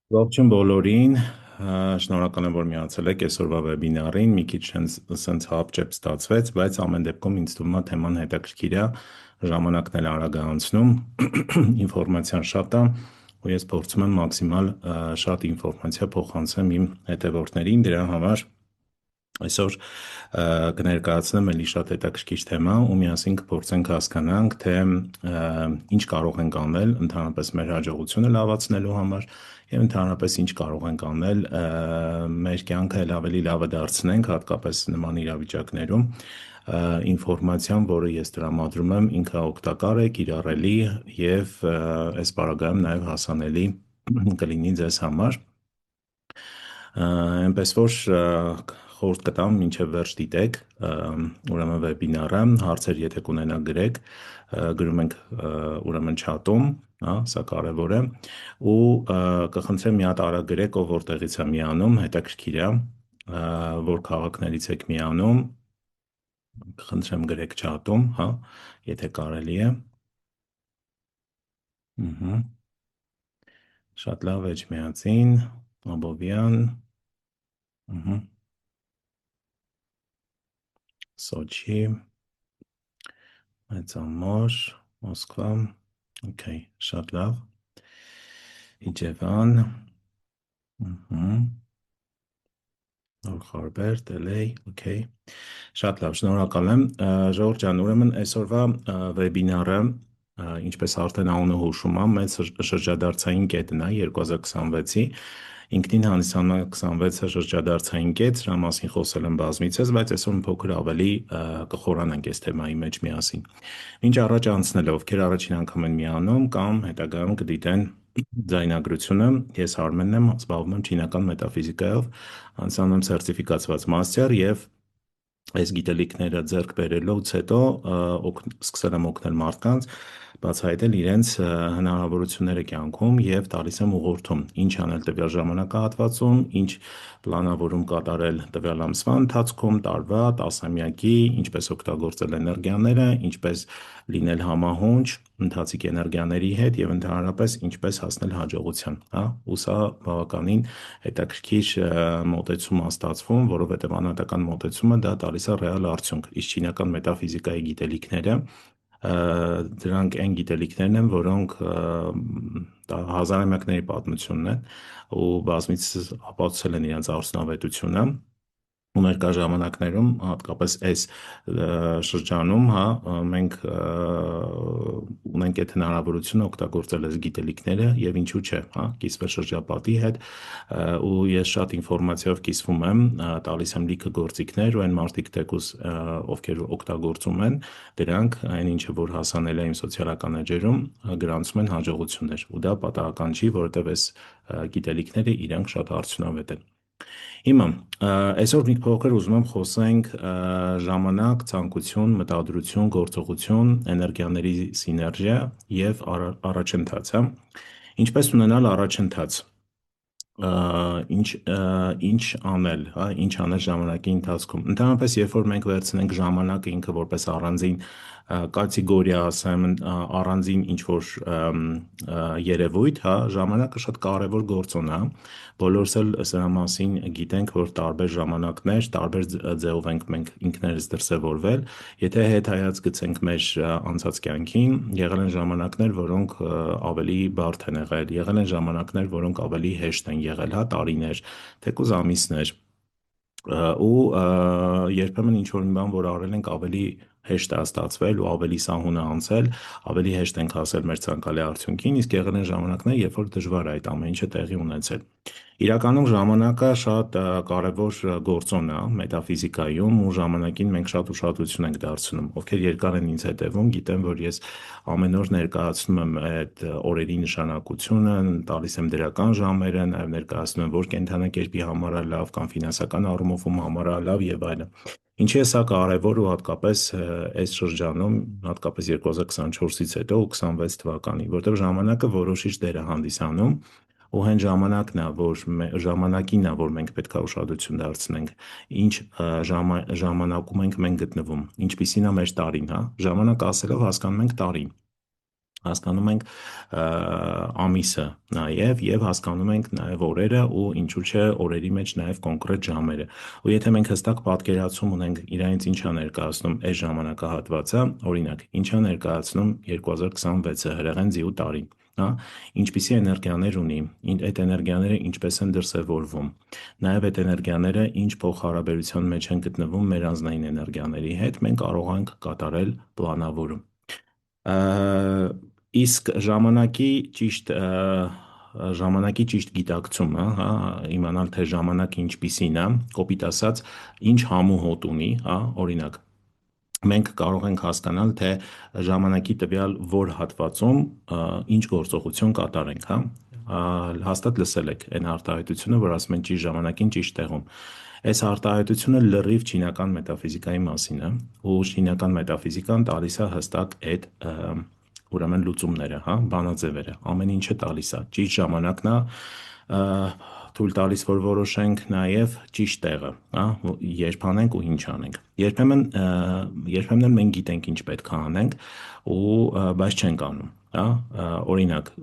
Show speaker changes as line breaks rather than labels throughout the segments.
Ողջույն բոլորին, շնորհակալ եմ, որ միացել եք այսօրվա վեբինարին, մի քիչ սենց հապճեպ ստացվեց, բայց ամեն դեպքում ինձ թվում է թեման հետաքրքիր է, ժամանակն էլ արագ է անցնում, ինֆորմացիան շատ է, ու ես փորձում եմ մաքսիմալ շատ ինֆորմացիա փոխանցեմ իմ հետևորդներին, դրա համար այսօր կներկայացնեմ էլի շատ հետաքրքիր թեմա ու միասին կփորձենք հասկանանք, թե ինչ կարող ենք անել ընդհանրապես մեր հաջողությունը լավացնելու համար եւ ընդհանրապես ինչ կարող ենք անել մեր կյանքը էլ ավելի լավը դարձնենք, հատկապես նման իրավիճակներում ինֆորմացիան, որը ես տրամադրում եմ, ինքը օգտակար է, կիրառելի եւ այս բaragայում նաեւ հասանելի կլինի ձեզ համար։ Այնպես որ խորհուրդ կտամ մինչև վերջ դիտեք, ուրեմն վեբինարը, հարցեր եթե կունենաք գրեք, գրում ենք ուրեմն չաթում, հա, սա կարևոր է, ու կխնդրեմ մի հատ արագ գրեք, ով որտեղից է միանում, հետաքրքիր է, որ քաղաքներից եք միանում, կխնդրեմ գրեք չաթում, հա, եթե կարելի է։ Շատ լավ, Էջմիածին, Աբովյան, Սոչի, Մեծամոր, Մոսկվա, օքեյ, շատ լավ, Իջևան, Նորխարբերտ, LA, օքեյ, շատ լավ, շնորհակալ եմ, Ժողովուրդ ջան, ուրեմն այսօրվա վեբինարը, ինչպես արդեն անունը հուշում է, մեծ շրջադարձային կետն է 2026-ի, ինքնին հանդիսանում է 26-ը շրջադարձային կետ, դրա մասին խոսել եմ բազմիցս, բայց այսօր մի փոքր ավելի կխորանանք այս թեմայի մեջ միասին։ Ինչ առաջ անցնելով, ովքեր առաջին անգամ են միանում կամ հետագայում կդիտեն ձայնագրությունը, ես Արմենն եմ, զբաղվում եմ չինական մետաֆիզիկայով, անցանում եմ սերտիֆիկացված մաստեր եւ այս գիտելիքները ձեռք բերելուց հետո սկսել եմ օգնել մարդկանց բացահայտել իրենց հնարավորությունները կյանքում եւ տալիս եմ ուղղորդում, ինչ անել տվյալ ժամանակահատվածում, ինչ պլանավորում կատարել տվյալ ամսվա ընթացքում, տարվա, տասնամյակի, ինչպես օգտագործել էներգիաները, ինչպես լինել համահունչ ընթացիկ էներգիաների հետ եւ ընդհանրապես ինչպես հասնել հաջողության, հա, ու սա բավականին հետաքրքիր մոտեցում է ստացվում, որովհետեւ անհատական մոտեցումը դա տալիս է ռեալ արդյունք, իսկ չինական մետաֆիզիկայի գիտելիքները դրանք այն գիտելիքներն են, որոնք հազարամյակների պատմությունն են ու բազմիցս ապացուցել են իրենց արդյունավետությունը ու ներկա ժամանակներում հատկապես այս շրջանում, հա, մենք ունենք այդ հնարավորությունը օգտագործել այս գիտելիքները եւ ինչու՞ չէ, հա, կիսվել շրջապատի հետ ու ես շատ ինֆորմացիայով կիսվում եմ, տալիս եմ լիքը գործիքներ ու այն մարդիկ թեկուզ ովքեր օգտագործում են դրանք, այն ինչը որ հասանել է իմ սոցիալական էջերում, գրանցում են հաջողություններ ու դա պատահական չի, որովհետեւ այս գիտելիքները իրանք շատ արդյունավետ են։ Հիմա այսօր մի փոքր ուզում եմ խոսենք ժամանակ, ցանկություն, մտադրություն, գործողություն, էներգիաների սիներգիա եւ առաջընթաց, հա։ Ինչպես ունենալ առաջընթաց, ինչ անել, հա, ինչ անել ժամանակի ընթացքում։ Ընդհանրապես, երբ որ մենք վերցնենք ժամանակը ինքը որպես առանձին կատեգորիա, ասեմ, առանձին ինչ որ երևույթ, հա, ժամանակը շատ կարևոր գործոն է, բոլորս էլ սրա մասին գիտենք, որ տարբեր ժամանակներ, տարբեր ձևով ենք մենք ինքներս դրսևորվել, եթե հետայաց գցենք մեր անցած կյանքին, եղել են ժամանակներ, որոնք ավելի բարդ են եղել են ժամանակներ, որոնք ավելի հեշտ են եղել, հա, տարիներ, թեկուզ ամիսներ, ու երբեմն ինչ որ մի բան, որ արել ենք ավելի հեշտ է ստացվել ու ավելի սահուն է անցել, ավելի հեշտ ենք հասել մեր ցանկալի արդյունքին, իսկ եղել են ժամանակներ, երբ որ դժվար է այդ ամեն ինչը տեղի ունեցել։ Իրականում ժամանակը շատ կարևոր գործոն է մետաֆիզիկայում ու ժամանակին մենք շատ ուշադրություն ենք դարձնում։ Ովքեր երկար են ինձ հետևում, գիտեն, որ ես ամեն օր ներկայացնում եմ այդ օրերի նշանակությունը, տալիս եմ դրական ժամերը, նաև ներկայացնում եմ, որ կենդանակերպի համար է լավ կամ ֆինանսական առումով ում համար է լավ եւ այլն։ Ինչի է սա կարևոր ու հատկապես այս շրջանում, հատկապես 2024-ից հետո ու 26 թվականի, որտեղ ժամանակը որոշիչ դեր է հանդիսանում ու հենց ժամանակին է, որ մենք պետք է ուշադրություն դարձնենք, ինչ ժամանակում ենք մենք գտնվում, ինչպիսին է մեր տարին, հա, ժամանակ ասելով հասկանում ենք տարին, հասկանում ենք ամիսը նաև եւ հասկանում ենք նաև օրերը ու ինչու՞ չէ օրերի մեջ նաև կոնկրետ ժամերը։ Ու եթե մենք հստակ պատկերացում ունենք իրենց ինչա ներկայացնում այս ժամանակահատվածը, օրինակ, ինչա ներկայացնում 2026-ը հրեղեն ձիու տարին, հա, ինչպիսի էներգիաներ ունի, այդ էներգիաները ինչպես են դրսևորվում, նաև այդ էներգիաները ինչ փոխհարաբերության մեջ են գտնվում մեր անձնային էներգիաների հետ, մենք կարող ենք կատարել պլանավորում։ Իսկ ժամանակի ճիշտ գիտակցումը, հա, իմանալ թե ժամանակը ինչպիսին է, կոպիտ ասած, ինչ համու հոտ ունի, հա, օրինակ, մենք կարող ենք հասկանալ, թե ժամանակի տվյալ որ հատվածում ինչ գործողություն կատարենք, հա, հաստատ լսել եք այն արտահայտությունը, որ ասում են ճիշտ ժամանակին ճիշտ տեղում։ Այս արտահայտությունը լրիվ չինական մետաֆիզիկայի մասին է, ու չինական մետաֆիզիկան տալիս է հստակ այդ ուրեմն լուծումները, հա, բանաձևերը, ամեն ինչը տալիս է, ճիշտ ժամանակն է, թույլ տալիս, որ որոշենք նաև ճիշտ տեղը, հա, երբ անենք ու ինչ անենք։ Երբեմն էլ մենք գիտենք ինչ պետք է անենք, բայց չենք անում, հա, օրինակ,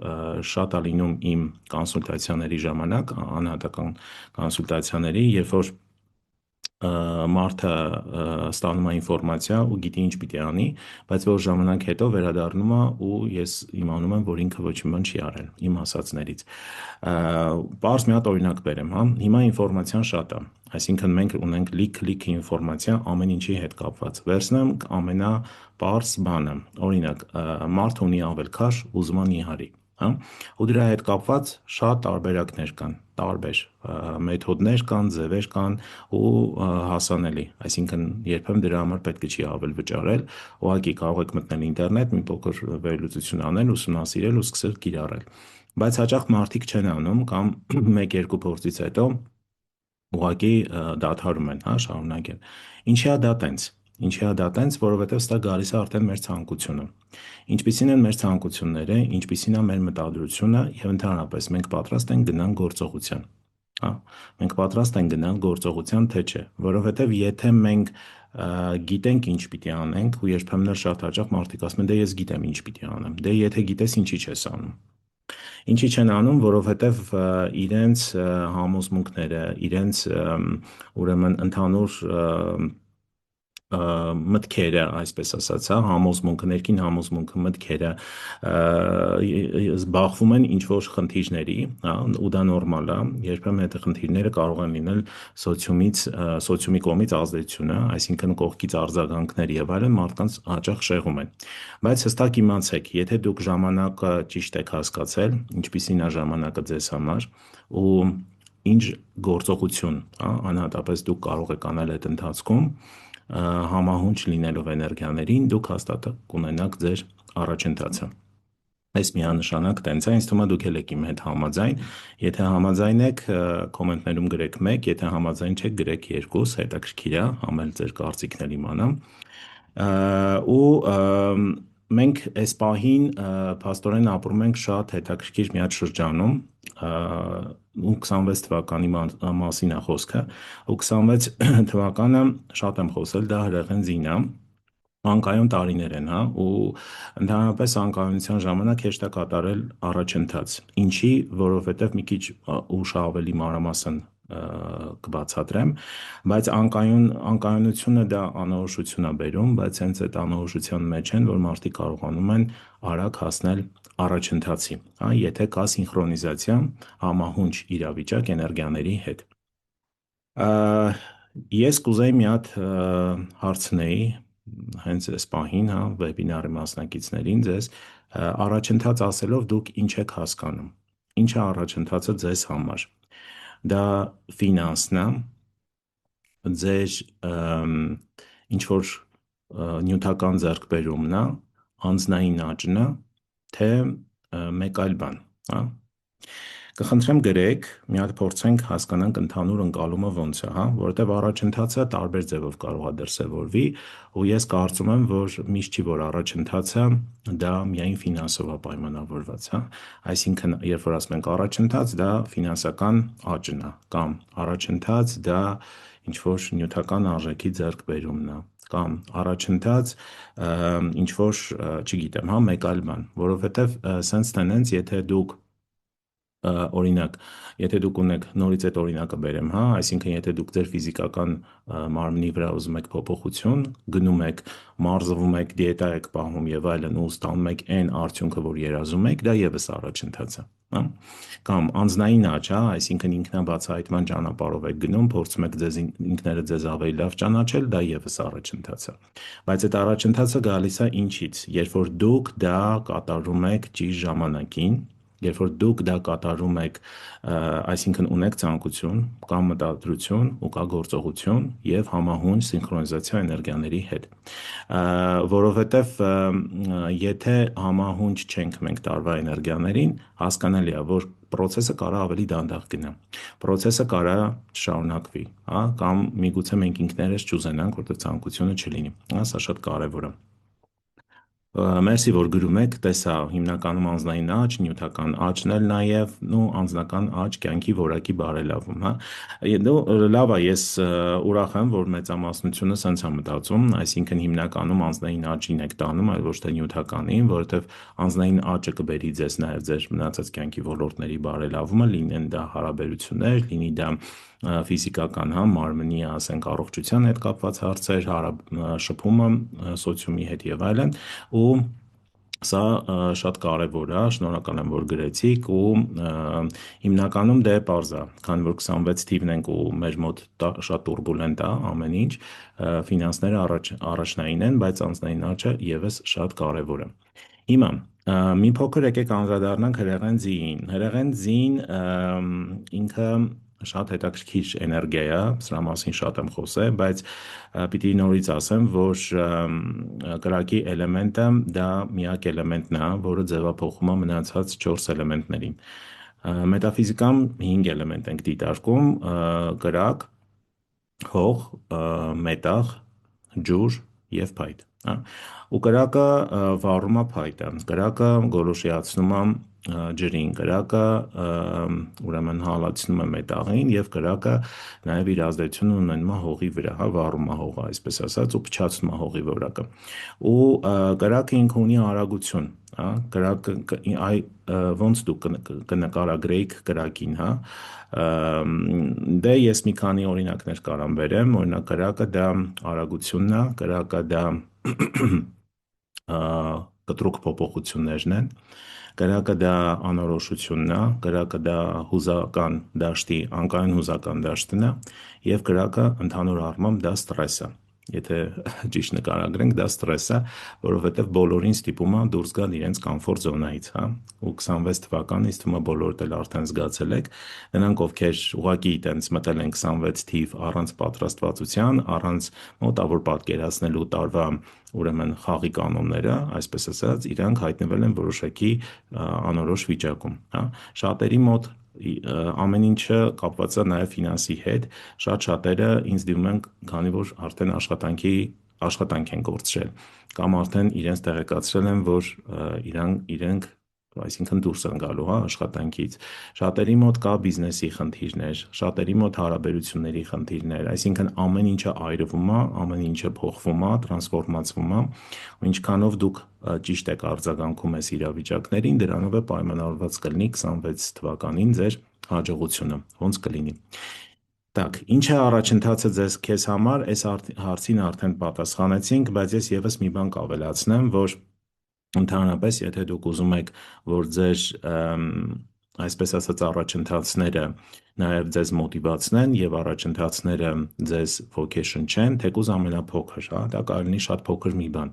շատ է լինում իմ կոնսուլտացիաների ժամանակ, անհատական կոնսուլտացիաների, երբ որ մարդը ստանում է ինֆորմացիա ու գիտի ինչ պիտի անի, բայց որ ժամանակ հետո վերադառնում է ու ես իմանում եմ, որ ինքը ոչ մի բան չի արել իմ ասածներից։ Պարզ մի հատ օրինակ բերեմ, հա, հիմա ինֆորմացիան շատ է, այսինքն մենք ունենք լիք ինֆորմացիա ամեն ինչի հետ կապված։ Վերցնեմ ամենապարզ բանը, օրինակ, մարդ ունի ավելքաշ, ուզում է նիհարի, հա, ու դրա հետ կապված շատ տարբերակներ կան, տարբեր մեթոդներ կան, ձևեր կան ու հասանելի, այսինքն երբեմն դրա համար պետք չի ավել վճարել, ուղղակի կարող եք մտնել ինտերնետ, մի փոքր վերլուծություն անել, ուսումնասիրել ու սկսել կիրառել։ Բայց հաճախ մարդիկ չեն անում կամ 1-2 փորձից հետո ուղղակի դադարում են, հա, շարունակել։ Ինչի է դա տենց։ Ինչի է դա տենց, որովհետև սա գալիս է արդեն մեր ցանկությունը։ Ինչպիսին են մեր ցանկությունները, ինչպիսին է մեր մտադրությունը եւ ընդհանրապես մենք պատրաստ ենք գնալ գործողության։ Հա, մենք պատրաստ ենք գնալ գործողության, թե չէ, որովհետև եթե մենք գիտենք ինչ պիտի անենք ու երբեմն էլ շատ հաճախ մարդիկ ասում են դե ես գիտեմ ինչ պիտի անեմ, դե եթե գիտես ինչի չես անում։ Ինչի չեն անում, որովհետև իրենց համոզմունքները, իրենց ուրեմն ընդհանուր մտքերը, այսպես ասած, հա, համոզմունքը, ներքին համոզմունքը, մտքերը զբաղվում են ինչ որ խնդիրների, հա, ու դա նորմալ է, երբեմն այդ խնդիրները կարող են լինել սոցիումի կողմից ազդեցությունը, այսինքն կողքից արձագանքներ եւ այլն մարդկանց հաճախ շեղում են։ Բայց հստակ իմացեք, եթե դուք ժամանակը ճիշտ եք հասկացել, ինչպիսին է ժամանակը ձեզ համար ու ինչ գործողություն, հա, անհատապես դուք կարող եք անել այդ ընթացքում, համահունչ լինելով էներգիաներին, դուք հաստատ կունենաք ձեր առաջընթացը։ Այս միանշանակ տենց է, ինձ թվում է դուք եք իմ հետ համաձայն, եթե համաձայն եք, կոմենտներում գրեք 1, եթե համաձայն չեք, գրեք 2, հետաքրքիր է, համել ձեր կարծիքն էլ իմանամ։ Ու մենք այս պահին փաստորեն ապրում ենք շատ հետաքրքիր մի հատ շրջանում, ու 26 թվականի մասին է խոսքը, ու 26 թվականը շատ եմ խոսել, դա հրեղեն ձին է, անկայուն տարիներ են, հա, ու ընդհանրապես անկայունության ժամանակ հեշտ է կատարել առաջընթաց։ Ինչի, որովհետև մի քիչ ուշ ավելի մանրամասն կբացատրեմ, բայց անկայունությունը դա անորոշություն է բերում, բայց հենց այդ անորոշության մեջ են, որ մարդիկ կարողանում են արագ հասնել առաջընթացի, հա, եթե կա սինխրոնիզացիա, համահունչ իրավիճակ էներգիաների հետ։ Ես կուզեի մի հատ հարցնեի հենց այս պահին, հա, վեբինարի մասնակիցներին ձեզ, առաջընթաց ասելով դուք ինչ եք հասկանում, ինչ է առաջընթացը ձեզ համար, դա ֆինանսն է, ձեր ինչ որ նյութական ձեռքբերումն է, անձնային աճն է, թե մեկ այլ բան, հա։ Կխնդրեմ գրեք, մի հատ փորձենք հասկանանք ընդհանուր ընկալումը ոնց է, հա, որովհետև առաջընթացը տարբեր ձևով կարող է դրսևորվի, ու ես կարծում եմ, որ միշտ չի որ առաջընթացը դա միայն ֆինանսով է պայմանավորված, հա, այսինքն երբ որ ասում ենք առաջընթաց, դա ֆինանսական աճն է, կամ առաջընթաց դա ինչ որ նյութական արժեքի ձեռքբերումն է, կամ առաջընթաց, ինչ որ, չգիտեմ, հա, մեկ այլ բան, որովհետև սենց տենենց, եթե դուք օրինակ, եթե դուք ունեք նորից այդ օրինակը բերեմ, հա, այսինքն եթե դուք ձեր ֆիզիկական մարմնի վրա ուզում եք փոփոխություն, գնում եք, մարզվում եք, դիետա եք պահում եւ այլն ու ստանում եք այն արդյունքը, որ երազում եք, դա եւս առաջընթաց է, հա։ Կամ անձնային աճ, հա, այսինքն ինքնաբացահայտման ճանապարհով եք գնում, փորձում եք ձեզ ինքներդ ձեզ ավելի լավ ճանաչել, դա եւս առաջընթաց է։ Բայց այդ առաջընթացը գալիս է ինչից, երբ որ դուք դա կատարում եք ճիշտ ժամանակին, երբ որ դուք դա կատարում եք, այսինքն ունեք ցանկություն, կա մտադրություն ու կա գործողություն եւ համահունչ սինխրոնիզացիա էներգիաների հետ, որովհետեւ եթե համահունչ չենք մենք տարվա էներգիաներին, հասկանալի է, որ process-ը կարա ավելի դանդաղ գնա, process-ը կարա չշարունակվի, հա, կամ միգուցե մենք ինքներս չուզենանք, որտեղ ցանկությունը չլինի, հա, սա շատ կարեւոր է։ Մերսի, որ գրում եք, տեսա հիմնականում անձնային աճ, նյութական աճն էլ նաև, ու անձնական աճ կյանքի որակի բարելավում, հա։ Լավ է, ես ուրախ եմ, որ մեծամասնությունը սենց է մտածում, այսինքն հիմնականում անձնային աճին եք տանում, այլ ոչ թե նյութականին, որովհետև անձնային աճը կբերի ձեզ նաև ձեր մնացած կյանքի ոլորտների բարելավումը, լինեն դա հարաբերություններ, լինի դա ֆիզիկական, հա, մարմնի, ասենք, առողջության հետ կապված հարցեր, շփումը սոցիումի հետ եւ այլն, ու սա շատ կարևոր է, շնորհակալ եմ, որ գրեցիք ու հիմնականում դե պարզ է, քանի որ 26 թիվն ենք ու մեր մոտ շատ տուրբուլենտ է ամեն ինչ, ֆինանսները առաջնային են, բայց անձնային աճը եւս շատ կարևոր է։ Հիմա մի փոքր եկեք անդրադառնանք հրեղեն ձիին։ Հրեղեն ձին ինքը շատ հետաքրքիր էներգիա է, սրա մասին շատ եմ խոսել, բայց պիտի նորից ասեմ, որ կրակի էլեմենտը դա միակ էլեմենտն է, որը ձևափոխում է մնացած 4 էլեմենտներին։ Մետաֆիզիկան 5 էլեմենտ ենք դիտարկում՝ կրակ, հող, մետաղ, ջուր եւ փայտ, հա։ Ու կրակը վառում է փայտը, կրակը գոլորշիացնում է ջրին, կրակը ուրեմն հալածնում է մետաղին եւ կրակը նաեւ իր ազդեցությունն ունենում է հողի վրա, հա, վառում է հողը, այսպես ասած, ու փչացնում է հողի որակը։ Ու կրակը ինքը ունի արագություն, հա, կրակը ոնց դուք կնկարագրեիք կրակին, հա։ Դե ես մի քանի օրինակներ կարամ բերեմ, օրինակ կրակը դա արագությունն է, կրակը դա կտրուկ փոփոխություններն են, կրակը դա անորոշությունն է, կրակը դա հուզական դաշտի, անկայուն հուզական դաշտն է եւ կրակը ընդհանուր առմամբ դա ստրես է։ Եթե ճիշտ նկարագրենք, դա ստրես է, որովհետև բոլորին ստիպում է դուրս գալ իրենց կոմֆորտ զոնայից, հա։ Ու 26 թվականից թվում է բոլորդ էլ արդեն զգացել եք, նրանք ովքեր ուղղակի տենց մտել են 26 թիվ առանց պատրաստվածության, առանց մոտավոր պատկերացնելու տարվա ուրեմն խաղի կանոնները, այսպես ասած, իրանք հայտնվել են որոշակի անորոշ վիճակում, հա։ Շատերի մոտ ամեն ինչը կապված է նաև ֆինանսի հետ, շատ շատերը ինձ դիմում են, քանի որ արդեն աշխատանք են կորցրել, կամ արդեն իրենց տեղեկացրել են, որ իրենք այսինքն դուրս են գալու, հա, աշխատանքից։ Շատերի մոտ կա բիզնեսի խնդիրներ, շատերի մոտ հարաբերությունների խնդիրներ, այսինքն ամեն ինչը այրվում է, ամեն ինչը փոխվում է, տրանսֆորմացվում է, ու ինչքանով դուք ճիշտ եք արձագանքում այս իրավիճակներին, դրանով է պայմանավորված կլինի 26 թվականին ձեր հաջողությունը, ոնց կլինի։ Так, ինչ է առաջընթացը քեզ համար, այս հարցին արդեն պատասխանեցինք, բայց ես եւս մի բան կավելացնեմ, որ ընդհանրապես, եթե դուք ուզում եք, որ ձեր այսպես ասած առաջընթացները նաև ձեզ մոտիվացնեն եւ առաջընթացները ձեզ ոգեշնչեն, թեկուզ ամենափոքր, հա, դա կարող լինի շատ փոքր մի բան։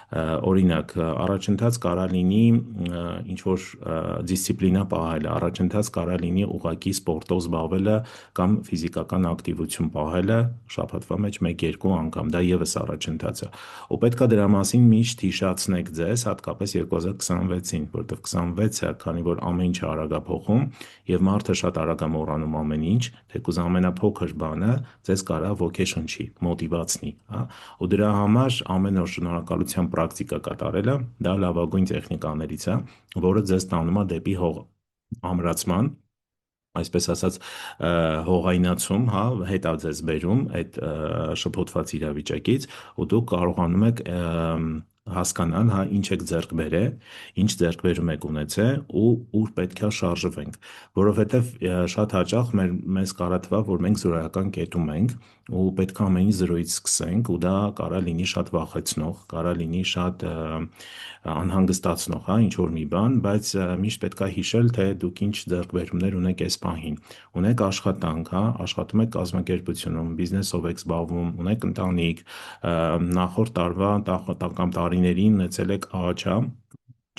Օրինակ, առաջընթաց կարա լինի ինչ որ դիսցիպլինա պահելը, առաջընթաց կարա լինի ուղղակի սպորտով զբաղվելը կամ ֆիզիկական ակտիվություն պահելը շաբաթվա մեջ 1-2 անգամ, դա եւս առաջընթաց է։ Ու պետքա դրա մասին միշտ հիշացնեք ձեզ, հատկապես 2026-ին, որովհետեւ 26-ը, քանի որ ամեն ինչ արագ է փոխում եւ մարդը շատ արագ է մոռանում ամեն ինչ, թեկուզ ամենափոքր բանը ձեզ կարա ոգեշնչի, մոտիվացնի, հա։ Ու դրա համար ամեն օր շնորհակալության պրակտիկա կատարելը դա լավագույն տեխնիկաներից է, որը ձեզ տանում է դեպի հող ամրացման այսպես ասած հողայնացում, հա, հետա ձեզ բերում այդ շփոթված իրավիճակից ու դուք կարողանում եք հասկանալ, հա, ինչ եք ձեռք բերել, ինչ ձեռքբերում եք ունեցել ու ուր պետք է շարժվենք, որովհետև շատ հաճախ մեզ կարա թվա, որ մենք զրոյական կետում ենք ու պետք է ամեն ինչ զրոյից սկսենք ու դա կարա լինի շատ վախեցնող, կարա լինի շատ անհանգստացնող, հա, ինչ որ մի բան, բայց միշտ պետք է հիշել, թե դուք ինչ ձեռքբերումներ ունեք այս պահին։ Ունեք աշխատանք, հա, աշխատում եք կազմակերպությունում, բիզնեսով եք զբաղվում, ունեք ընտանիք, նախորդ տարվա կամ տարիներին ունեցել եք աճ, հա,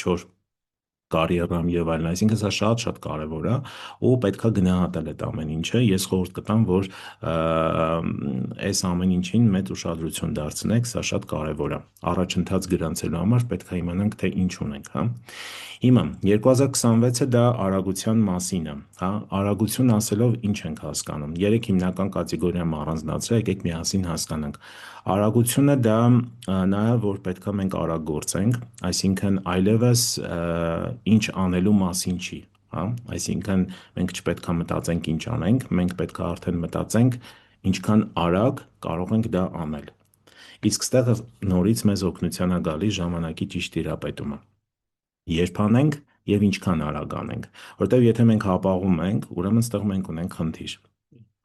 4 կարիերամ եւ այլն, այսինքն սա շատ-շատ կարեւոր է ու պետքա գնահատել այդ ամեն ինչը։ Ես խորհուրդ կտամ, որ այս ամեն ինչին մեծ ուշադրություն դարձնեք, սա շատ կարեւոր է։ Առաջընթաց գրանցելու համար պետքա իմանանք, թե ինչ ունենք, հա։ Հիմա 2026-ը դա արագության մասին է, հա, արագություն ասելով ինչ ենք հասկանում։ Երեք հիմնական կատեգորիա առանձնացրել, եկեք միասին հասկանանք։ Արագությունը դա նաև որ պետքա մենք արագ գործենք, այսինքն այլևս ինչ անելու մասին չի, հա, այսինքն մենք չպետքա մտածենք ինչ անենք, մենք պետքա արդեն մտածենք ինչքան արագ կարող ենք դա անել։ Իսկ ստեղ նորից մեզ օգնության է գալիս ժամանակի ճիշտ տիրապետումը։ Երբ անենք եւ ինչքան արագ անենք, որտեվ եթե մենք հապաղում ենք, ուրեմն ստեղ մենք ունենք խնդիր,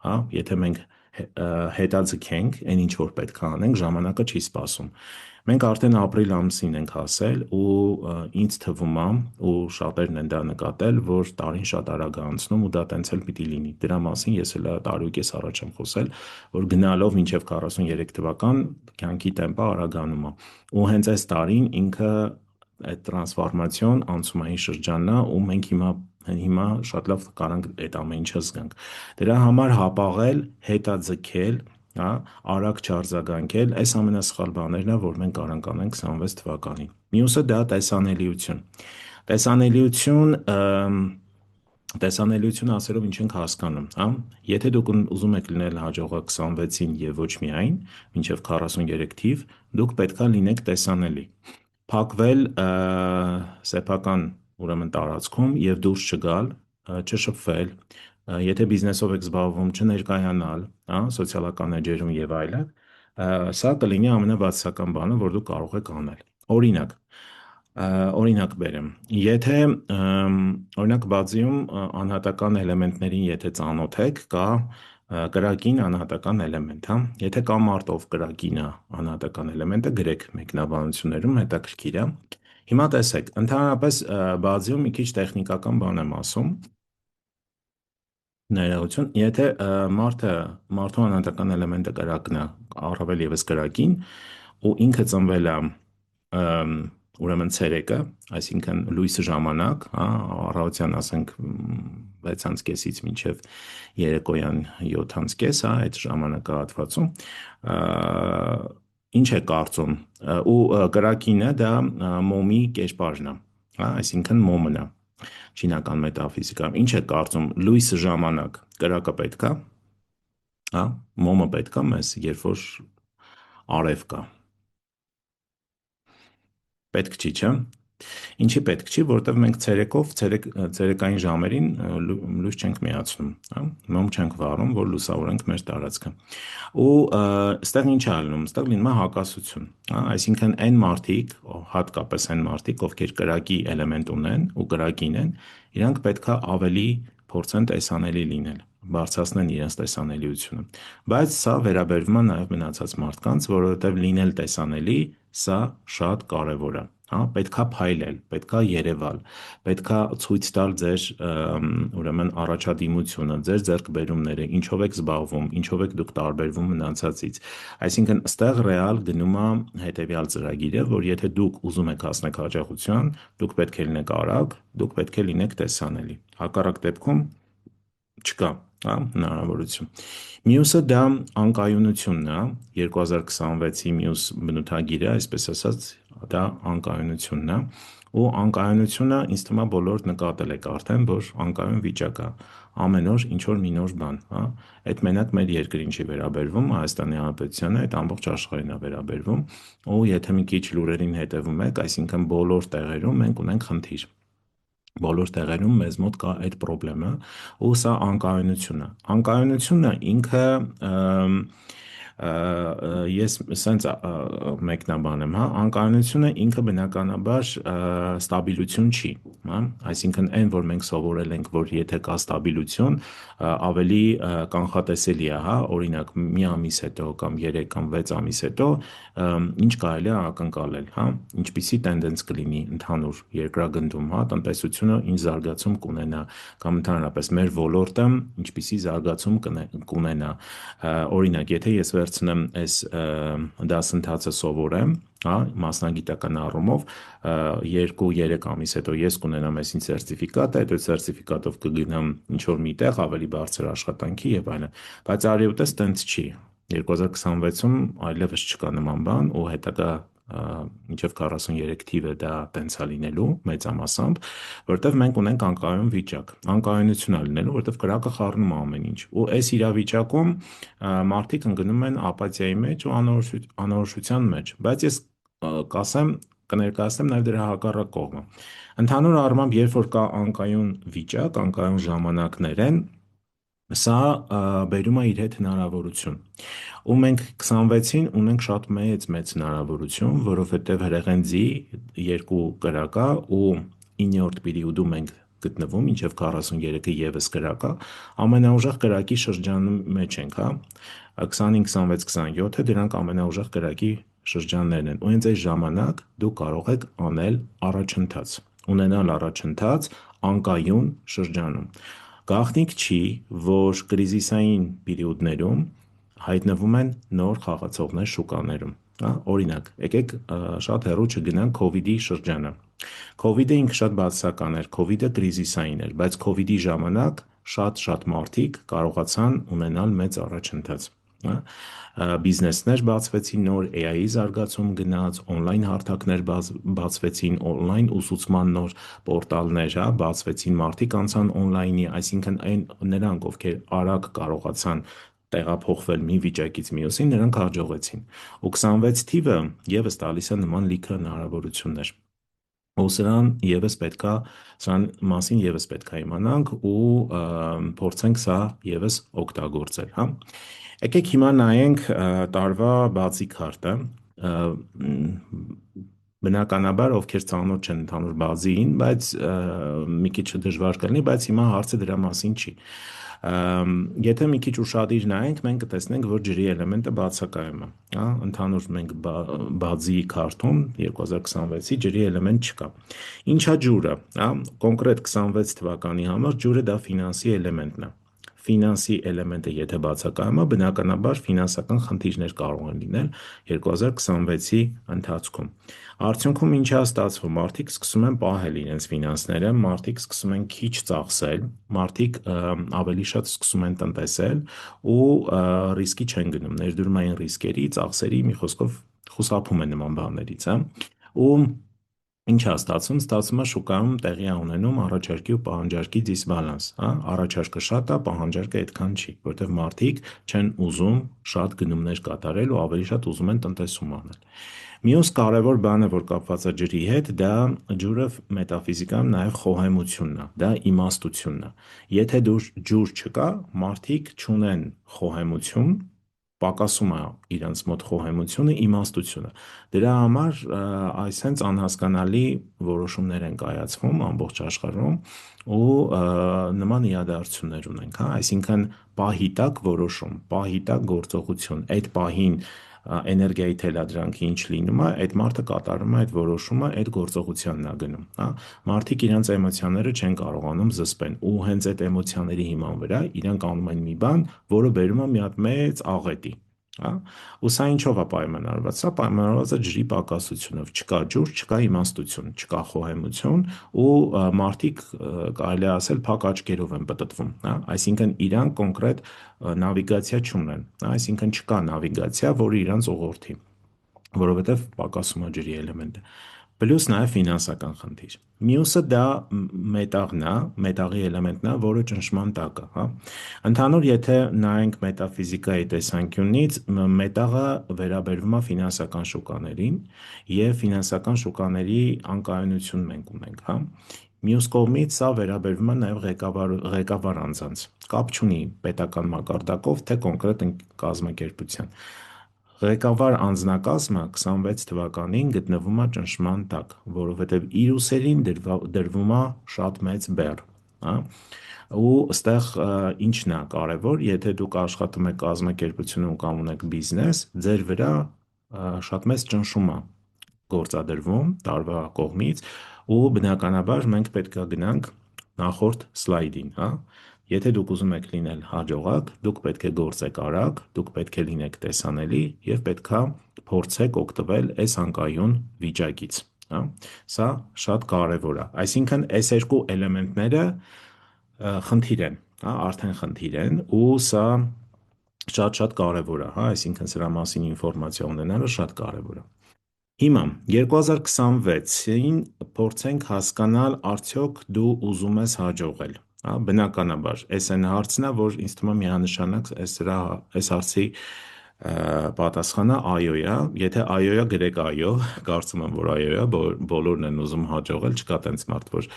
հա, եթե մենք հետաձգենք այն ինչ որ պետք է անենք, ժամանակը չի սպասում։ Մենք արդեն ապրիլ ամսին ենք հասել ու ինձ թվում է ու շատերն են դա նկատել, որ տարին շատ արագ է անցնում ու դա տենց էլ պիտի լինի։ Դրա մասին ես էլ տարուկես առաջ եմ խոսել, որ գնալով մինչև 43 թվական կյանքի տեմպը արագանում է։ Ու հենց այս տարին ինքը այդ տրանսֆորմացիոն անցումային շրջանն է ու մենք հիմա շատ լավ կարանք այդ ամեն ինչը զգանք։ Դրա համար հապաղել, հետաձգել, հա, արագ չարձագանքել, այս ամենասխալ բաներն է, որ մենք կարանք անենք 26 թվականին։ Մյուսը դա տեսանելիություն։ Տեսանելիություն ասելով ինչ ենք հասկանում, հա։ Եթե դուք ուզում եք լինել հաջողակ 26-ին եւ ոչ միայն, մինչեւ 43 թիվ, դուք պետքա լինեք տեսանելի։ Փակվել սեփական ուրեմն տարածքում եւ դուրս չգալ, չշփվել, եթե բիզնեսով եք զբաղվում, չներկայանալ, հա, սոցիալական էջերում եւ այլն, սա կլինի ամենաբացասական բանը, որ դուք կարող եք անել։ Օրինակ բերեմ, եթե օրինակ բազիում անհատական էլեմենտներին եթե ծանոթ եք, կա կրակին անհատական էլեմենտ, հա, եթե կա մարտով կրակինը անհատական էլեմենտը գրեք մեկնաբանություններում, հետաքրքիր է։ Հիմա տեսեք, ընդհանրապես բազիում մի քիչ տեխնիկական բան եմ ասում, ներողություն, եթե մարդու անհատական էլեմենտը կրակն է, առավել եւս կրակին, ու ինքը ծնվել է ուրեմն ցերեկը, այսինքն լույսը ժամանակ, հա, առավոտյան ասենք 6:30-ից մինչև երեկոյան 7:30, հա, այդ ժամանակահատվածում, ինչ է կարծում, ու կրակինը դա մոմի կերպարն է, հա, այսինքն մոմն է, չինական մետաֆիզիկայում, ինչ է կարծում, լույսը ժամանակ, կրակը պետք է, հա, մոմը պետք է մեզ, երբ որ արև կա, պետք չի, չէ՞։ Ինչի պետք չի, որովհետև մենք ցերեկային ժամերին լույս չենք միացնում, հա, մոմ չենք վառում, որ լուսավորենք մեր տարածքը։ Ու ստեղ ինչ է լինում, ստեղ լինում է հակասություն, հա, այսինքն այն մարդիկ, հատկապես այն մարդիկ, ովքեր կրակի էլեմենտ ունեն ու կրակին են, իրանք պետքա ավելի փորձեն տեսանելի լինել, բարձրացնեն իրենց տեսանելիությունը։ Բայց սա վերաբերվում է նաև մնացած մարդկանց, որովհետև լինել տեսանելի, սա շատ կարևոր է, հա, պետքա փայլել, պետքա երևալ, պետքա ցույց տալ ձեր ուրեմն առաջադիմությունը, ձեր ձեռքբերումները, ինչով եք զբաղվում, ինչով եք դուք տարբերվում մնացածից։ Այսինքն ստեղ ռեալ գնում է հետևյալ ծրագիրը, որ եթե դուք ուզում եք հասնել հաջողության, դուք պետք է լինեք արագ, դուք պետք է լինեք տեսանելի։ Հակառակ դեպքում չկա, հա, հնարավորություն։ Մյուսը դա անկայունությունն է, 2026-ի մյուս բնութագիրը, այսպես ասած, դա անկայունությունն է, ու անկայունությունը ինձ թվում է բոլորդ նկատել եք արդեն, որ անկայուն վիճակ է, ամեն օր ինչ որ մի նոր բան, հա, այդ մենակ մեր երկրին չի վերաբերվում, Հայաստանի Հանրապետությանը, այդ ամբողջ աշխարհին է վերաբերվում, ու եթե մի քիչ լուրերին հետևում եք, այսինքն բոլոր տեղերում մենք ունենք խնդիր։ Բոլոր տեղերում մեզ մոտ կա այդ խնդրեմը ու սա անկայունությունն է։ Անկայունությունը ինքը ես սենց մեկնաբանեմ, հա, անկայունությունը ինքը բնականաբար ստաբիլություն չի, հա, այսինքն այն, որ մենք սովորել ենք, որ եթե կա ստաբիլություն, ավելի կանխատեսելի է, հա, օրինակ մի ամիս հետո կամ 3 կամ 6 ամիս հետո ինչ կարելի է ակնկալել, հա, ինչպիսի տենդենց կլինի ընդհանուր երկրագնդում, հա, տնտեսությունը ինչ զարգացում կունենա կամ ընդհանրապես մեր ոլորտը ինչպիսի զարգացում կունենա։ Օրինակ, եթե ես վերցնեմ այս դասընթացը սովորեմ, հա, մասնագիտական առումով 2-3 ամիս հետո ես կունենամ այս սերտիֆիկատը, այդ սերտիֆիկատով կգնամ ինչ-որ միտեղ ավելի բարձր աշխատանքի եւ այլն, բայց արևուտես տենց չի։ 2026-ում այլևս չկա նման բան ու հետագա մինչև 43 թիվը դա տենց է լինելու մեծամասամբ, որտեվ մենք ունենք անկայուն վիճակ։ Անկայունություն է լինելու, որտեվ կրակը խառնում է ամեն ինչ։ Ու այս իրավիճակում մարդիկ ընկնում են ապաթիայի մեջ ու անորոշության մեջ։ Բայց ես կասեմ, կներկայացնեմ նաև դրա հակառակ կողմը։ Ընդհանուր առմամբ, երբ որ կա անկայուն վիճակ, անկայուն ժամանակներ են, սա բերում է իր հետ հնարավորություն։ Ու մենք 26-ին ունենք շատ մեծ հնարավորություն, որովհետև հրեղենձի երկու կրակ կա ու 9-րդ պերիոդում ենք գտնվում, մինչև 43-ը եւս կրակ է, ամենաուժեղ կրակի շրջանում մեջ ենք, հա, 25, 26, 27-ը դրանք ամենաուժեղ կրակի շրջաններն են։ Ու հենց այս ժամանակ դու կարող եք անել առաջընթաց, ունենալ առաջընթաց անկայուն շրջանում։ Գաղտնիք չի, որ կրիզիսային պերիոդներում հայտնվում են նոր խաղացողներ շուկաներում, հա, օրինակ, եկեք շատ հեռու չգնանք COVID-ի շրջանը։ COVID-ը ինքը շատ բացասական էր, COVID-ը կրիզիսային էր, բայց COVID-ի ժամանակ շատ մարդիկ կարողացան ունենալ մեծ առաջընթաց, հա, բիզնեսներ բացվեցին նոր, AI-ի զարգացում գնաց, օնլայն հարթակներ բացվեցին, օնլայն ուսուցման նոր պորտալներ, հա, բացվեցին, մարդիկ անցան օնլայնի, այսինքն այն նրանք, ովքեր արագ կարողացան տեղափոխվել մի վիճակից մյուսին, նրանք հաջողեցին։ Ու 26 թիվը եւս տալիս է նման լիքը հնարավորություններ։ Ու սրան մասին եւս պետքա իմանանք ու փորձենք սա եւս օգտագործել, հա։ Եկեք հիմա նայենք տարվա բազի քարտը։ Բնականաբար ովքեր ծանոթ չեն ընդհանուր բազին, բայց մի քիչ դժվար կլինի, բայց հիմա հարցը դրա մասին չի։ Եթե մի քիչ ուշադիր նայենք, մենք կտեսնենք, որ ջրի էլեմենտը բացակայում է, հա, ընդհանուր մենք բազի քարտում 2026-ի ջրի էլեմենտ չկա։ Ինչա ջուրը, հա, կոնկրետ 26 թվականի համար ջուրը դա ֆինանսի էլեմենտն է։ Ֆինանսի էլեմենտը եթե բացակայում է, բնականաբար ֆինանսական խնդիրներ կարող են լինել 2026-ի ընթացքում։ Արդյունքում ինչ է ստացվում, մարդիկ սկսում են պահել իրենց ֆինանսները, մարդիկ սկսում են քիչ ծախսել, մարդիկ ավելի շատ սկսում են տնտեսել ու ռիսկի չեն գնում, ներդրումային ռիսկերի, ծախսերի, մի խոսքով խուսափում են նման բաներից, հա։ Ու ինչ է ստացվում, ստացվում է շուկայում տեղի է ունենում առաջարկի ու պահանջարկի դիսբալանս, հա, առաջարկը շատ է, պահանջարկը այդքան չի, որտեղ մարդիկ չեն ուզում շատ գնումներ կատարել ու ավելի շատ ուզում են տնտեսում անել։ Մյուս կարևոր բանը, որ կապված է ջրի հետ, դա ջուրը մետաֆիզիկայում նաև խոհեմությունն է, դա իմաստությունն է։ Եթե ջուր չկա, մարդիկ չունեն խոհեմություն, պակասում է իրենց մոտ խոհեմությունը, իմաստությունը։ Դրա համար այս հենց անհասկանալի որոշումներ են կայացվում ամբողջ աշխարհում ու նման իրադարձություններ ունենք, հա, այսինքն պահի տակ որոշում, պահի տակ գործողություն, այդ պահին էներգիայի թելադրանքը ինչ լինում է, այդ մարդը կատարում է այդ որոշումը, այդ գործողությանն է գնում, հա։ Մարդիկ իրենց էմոցիաները չեն կարողանում զսպեն ու հենց այդ էմոցիաների հիման վրա իրանք անում են մի բան, որը բերում է մի հատ մեծ աղետի, հա։ Ու սա ինչով է պայմանավորված։ Սա պայմանավորված է ջրի պակասությունով։ Չկա ջուր, չկա իմաստություն, չկա խոհեմություն ու մարդիկ կարելի է ասել փակ աչքերով են պտտվում, հա։ Այսինքն իրանք կոնկրետ նավիգացիա չունեն, հա, այսինքն չկա նավիգացիա, որը իրանց ուղղորդի, որովհետև պակասում է ջրի էլեմենտը։ Պլյուս նաև ֆինանսական խնդիր։ Մյուսը դա մետաղն է, մետաղի էլեմենտն է, որը ճնշման տակ է, հա։ Ընդհանուր եթե նայենք մետաֆիզիկայի տեսանկյունից, մետաղը վերաբերվում է ֆինանսական շուկաներին եւ ֆինանսական շուկաների անկայունություն մենք ունենք, հա։ Մյուս կողմից սա վերաբերվում է նաև ղեկավար անձանց։ Կապ չունի պետական մակարդակով, թե կոնկրետ կազմակերպության։ Ղեկավար անձնակազմը 26 թվականին գտնվում է ճնշման տակ, որովհետև իր ուսերին դրվում է շատ մեծ բեռ, հա։ Ու այստեղ ինչն է կարևոր, եթե դուք աշխատում եք կազմակերպությունում կամ ունեք բիզնես, ձեր վրա շատ մեծ ճնշում է գործադրվում տարվա կողմից ու բնականաբար մենք պետք է գնանք նախորդ սլայդին, հա։ Եթե դուք ուզում եք լինել հաջողակ, դուք պետք է գործեք արագ, դուք պետք է լինեք տեսանելի եւ պետք է փորձեք օգտվել այս անկայուն վիճակից, հա։ Սա շատ կարևոր է։ Այսինքն այս երկու էլեմենտները խնդիր են, հա, արդեն խնդիր են ու սա շատ-շատ կարևոր է, հա, այսինքն սրա մասին ինֆորմացիա ունենալը շատ կարևոր է։ Հիմա 2026-ին փորձենք հասկանալ արդյոք դու ուզում ես հաջողել, հա, բնականաբար, այս այն հարցն է, որ ինձ թվում է միանշանակ այս հարցի պատասխանը այո է, եթե այո է, գրեք այո, կարծում եմ, որ այո է, բոլորն են ուզում հաջողել, չկա տենց մարդ, որ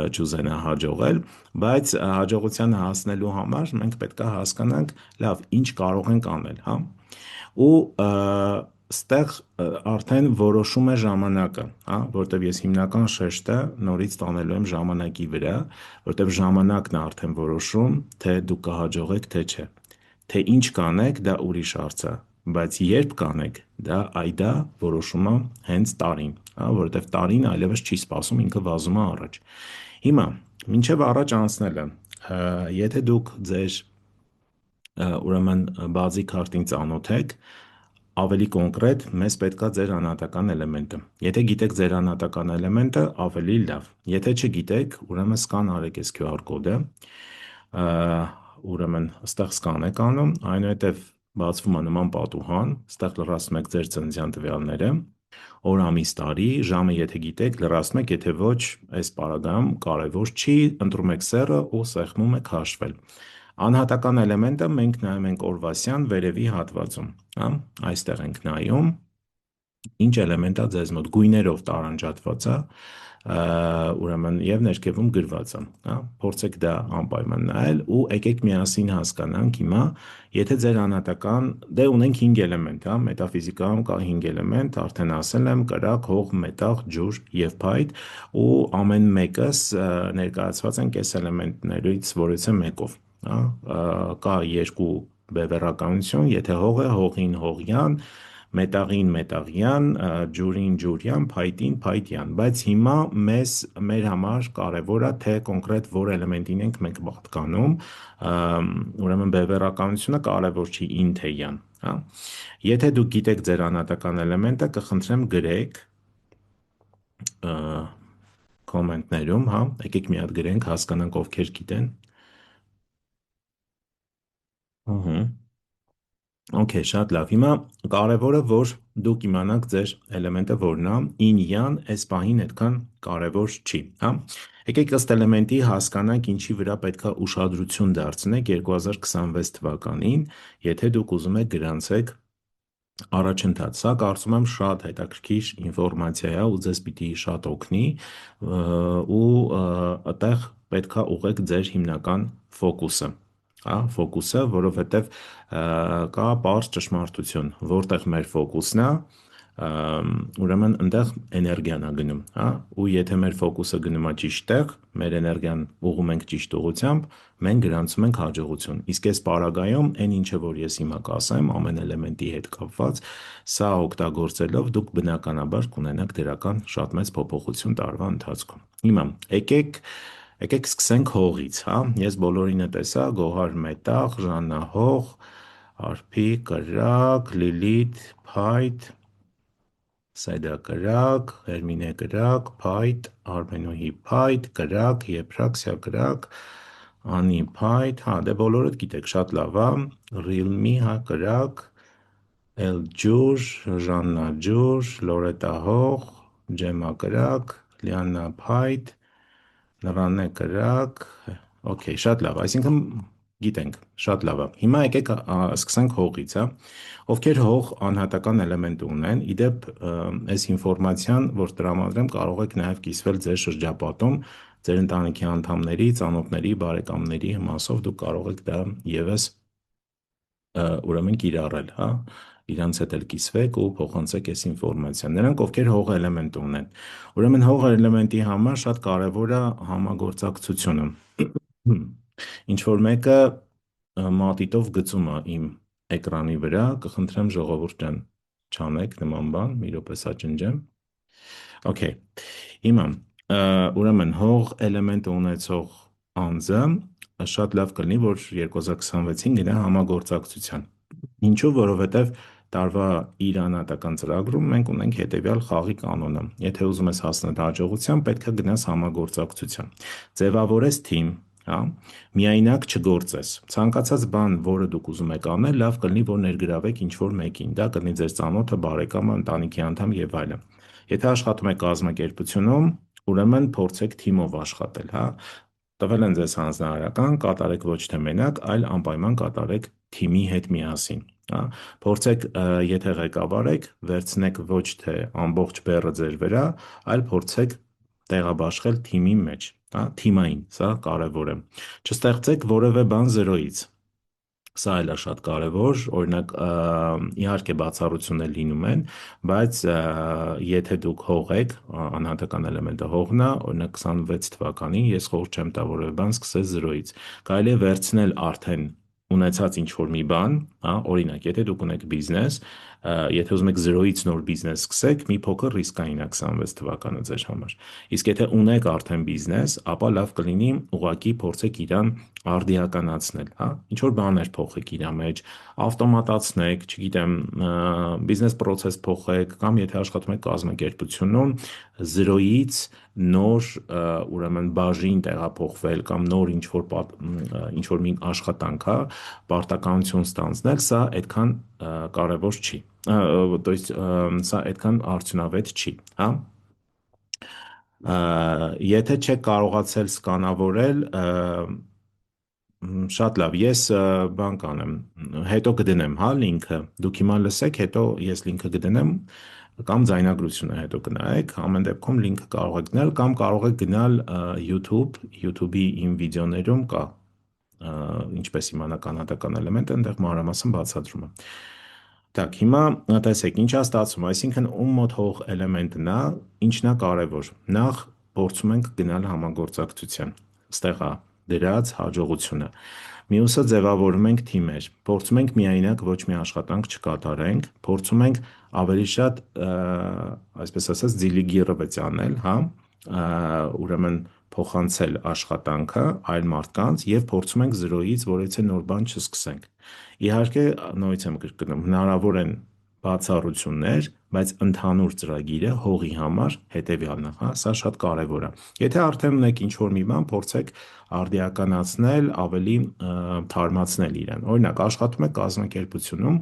չուզենա հաջողել, բայց հաջողությանը հասնելու համար մենք պետք է հասկանանք, լավ, ինչ կարող ենք անել, հա, ու ստեղ արդեն որոշում է ժամանակը, հա, որտեվ ես հիմնական շեշտը նորից տանելու եմ ժամանակի վրա, որտեվ ժամանակն է արդեն որոշում, թե դուք կհաջողեք, թե չէ, թե ինչ կանեք, դա ուրիշ հարց է, բայց երբ կանեք, դա որոշում է հենց տարին, հա, որտեվ տարին այլևս չի սպասում, ինքը վազում է առաջ։ Հիմա, մինչև առաջ անցնելը, եթե դուք ձեր ուրեմն բազի քարտին ծանոթ եք, ավելի կոնկրետ, մեզ պետքա ձեր անհատական էլեմենտը։ Եթե գիտեք ձեր անհատական էլեմենտը, ավելի լավ։ Եթե չգիտեք, ուրեմն սկան արեք այս QR կոդը, ուրեմն ստեղ սկան եք անում, այնուհետև բացվում է նման պատուհան, ստեղ լրացնում եք ձեր ծննդյան տվյալները, օր, ամիս, տարի, ժամը եթե գիտեք, լրացնում եք, եթե ոչ, այս պարագայում կարևոր չի, ընտրում եք սեռը ու սեղմում եք հաշվել։ Անհատական էլեմենտը մենք նայում ենք օրվասյան վերևի հատվածում, հա, այստեղ ենք նայում, ինչ էլեմենտ է ձեզ մոտ, գույներով տարանջատված է, ուրեմն եւ ներքևում գրված է, հա, փորձեք դա անպայման նայել ու եկեք միասին հասկանանք հիմա, եթե ձեր անհատական, դե ունենք 5 էլեմենտ, հա, մետաֆիզիկայում կա 5 էլեմենտ, արդեն ասել եմ, կրակ, հող, մետաղ, ջուր եւ փայտ, ու ամեն մեկս ներկայացված են այս էլեմենտներից որևէ մեկով, հա, կա երկու բևեռականություն, եթե հող է, հողին հողյան, մետաղին մետաղյան, ջուրին ջուրյան, փայտին փայտյան, բայց հիմա մեր համար կարևոր է, թե կոնկրետ որ էլեմենտին ենք մենք պատկանում, ուրեմն բևեռականությունը կարևոր չի ին թե յան, հա։ Եթե դուք գիտեք ձեր անհատական էլեմենտը, կխնդրեմ գրեք կոմենտներում, հա, եկեք մի հատ գրենք, հասկանանք ովքեր գիտեն։ Okay, շատ լավ։ Հիմա կարևորը, որ դուք իմանաք ձեր էլեմենտը որն է, ին-յան այս պահին այդքան կարևոր չի, հա։ Եկեք ըստ էլեմենտի հասկանանք ինչի վրա պետքա ուշադրություն դարձնեք 2026 թվականին, եթե դուք ուզում եք գրանցեք առաջընթաց, սա կարծում եմ շատ հետաքրքիր ինֆորմացիա է ու ձեզ պիտի շատ օգնի ու այդտեղ պետքա ուղղեք ձեր հիմնական ֆոկուսը, հա, ֆոկուսը, որովհետև կա պարզ ճշմարտություն, որտեղ մեր ֆոկուսն է, ուրեմն այնտեղ էներգիան է գնում, հա, ու եթե մեր ֆոկուսը գնում է ճիշտ տեղ, մեր էներգիան ուղղում ենք ճիշտ ուղղությամբ, մենք գրանցում ենք հաջողություն։ Իսկ այս պարագայում այն ինչը որ ես հիմա կասեմ, ամեն էլեմենտի հետ կապված, սա օգտագործելով դուք բնականաբար կունենաք դրական շատ մեծ փոփոխություն տարվա ընթացքում։ Հիմա եկեք սկսենք հողից, հա, ես բոլորինը տեսա, Գոհար մետաղ, Ժաննա հող, Արփի կրակ, Լիլիթ փայտ, Սեդա կրակ, Հերմինե կրակ, փայտ, Արմենուհի փայտ, կրակ, Եփրաքսիա կրակ, Անի փայտ, հա, դե բոլորդ գիտեք, շատ լավ է, Ռիլմի, հա, կրակ, Էլ ջուր, Ժաննա ջուր, Լորետա հող, Ջեմա կրակ, Լիաննա փայտ, Նռանե կրակ, okay, շատ լավ, այսինքն գիտենք, շատ լավ է։ Հիմա եկեք սկսենք հողից, հա։ Ովքեր հող անհատական էլեմենտ ունեն, իդեպ այս ինֆորմացիան, որ տրամադրեմ, կարող եք նաև կիսվել ձեր շրջապատում, ձեր ընտանիքի անդամների, ծանոթների, բարեկամների իմաստով դուք կարող եք դա եւս ուրեմն կիրառել, հա, իրանց հետ էլ կիսվեք ու փոխանցեք այս ինֆորմացիան։ Նրանք, ովքեր հող էլեմենտ ունեն։ Ուրեմն հող էլեմենտի համար շատ կարևոր է համագործակցությունը։ Ինչ որ մեկը մատիտով գծում է իմ էկրանի վրա, կխնդրեմ ժողովուրդ ջան, չանեք նման բան, մի րոպե սա ջնջեմ։ Okay։ Հիմա ուրեմն հող էլեմենտ ունեցող անձը շատ լավ կլինի, որ 2026-ին գնա համագործակցության։ Ինչու՞, որովհետև տարվա իր անհատական ծրագրում մենք ունենք հետևյալ խաղի կանոնը։ Եթե ուզում ես հասնել հաջողության, պետք է գնաս համագործակցության։ Ձևավորես թիմ, հա, միայնակ չգործես։ Ցանկացած բան, որը դուք ուզում եք անել, լավ կլինի, որ ներգրավեք ինչ-որ մեկին։ Դա կլինի ձեր ծանոթը, բարեկամը, ընտանիքի անդամ եւ այլն։ Եթե աշխատում եք կազմակերպությունում, ուրեմն փորձեք թիմով աշխատել, հա։ Տվել են ձեզ հանձնարարական, կատարեք ոչ թե մենակ, այլ անպայման կատարեք թիմի հետ միասին, հա։ Փորձեք, եթե ղեկավար եք, վերցնեք ոչ թե ամբողջ բեռը ձեր վրա, այլ փորձեք տեղաբաշխել թիմի մեջ, հա, թիմային, սա կարևոր է։ Չստեղծեք որևէ բան զրոյից։ Սա էլ է շատ կարևոր, օրինակ, իհարկե բացառություններ լինում են, բայց եթե դուք հող եք, անհատական էլեմենտը հողն է, օրինակ 26 թվականին ես խորհուրդ չեմ տա որևէ բան սկսել զրոյից։ Կարելի է վերցնել արդեն ունեցած ինչ-որ մի բան, հա, օրինակ, եթե դուք ունեք բիզնես, եթե ուզում եք զրոյից նոր բիզնես սկսեք, մի փոքր ռիսկային է 26 թվականը ձեր համար։ Իսկ եթե ունեք արդեն բիզնես, ապա լավ կլինի ուղղակի փորձեք իրան արդիականացնել, հա, ինչ որ բաներ փոխեք իր մեջ, ավտոմատացնեք, չգիտեմ, բիզնես process փոխեք, կամ եթե աշխատում եք կազմակերպությունում, զրոյից նոր ուրեմն բաժին տեղափոխվել կամ նոր ինչ-որ մի աշխատանք, հա, պարտականություն ստանձնել, սա այդքան կարևոր չի։ То есть սա այդքան արդյունավետ չի, հա։ Եթե չեք կարողացել սկանավորել, շատ լավ, ես բան կանեմ, հետո կդնեմ, հա, լինքը, դուք հիմա լսեք, հետո ես լինքը կդնեմ, կամ ձայնագրությունը հետո գնայեք, ամեն դեպքում լինքը կարող եք գնալ, կամ կարող եք գնալ YouTube-ի իմ վիդեոներում կա, ինչպես իմանալ կանադական էլեմենտը, այնտեղ մանրամասն բացատրում եմ։ Так, հիմա տեսեք, ինչա ստացվում, այսինքն ում մոտ հող էլեմենտն է, ինչն է կարևոր։ Նախ փորձում ենք գնալ համագործակցության։ Ստեղ է դրած հաջողությունը։ Մյուսը ձևավորում ենք թիմեր։ Փորձում ենք միայնակ ոչ մի աշխատանք չկատարենք, փորձում ենք ավելի շատ, այսպես ասած, դիլիգիրովեց անել, հա, ուրեմն փոխանցել աշխատանքը այլ մարդկանց եւ փորձում ենք զրոյից որևէ նոր բան չսկսենք։ Իհարկե, նորից եմ կրկնում, հնարավոր են բացառություններ, բայց ընդհանուր ծրագիրը հողի համար հետևյալն է, հա, սա շատ կարևոր է։ Եթե արդեն ունեք ինչ-որ մի բան, փորձեք արդիականացնել, ավելի թարմացնել իրեն։ Օրինակ, աշխատում եք կազմակերպությունում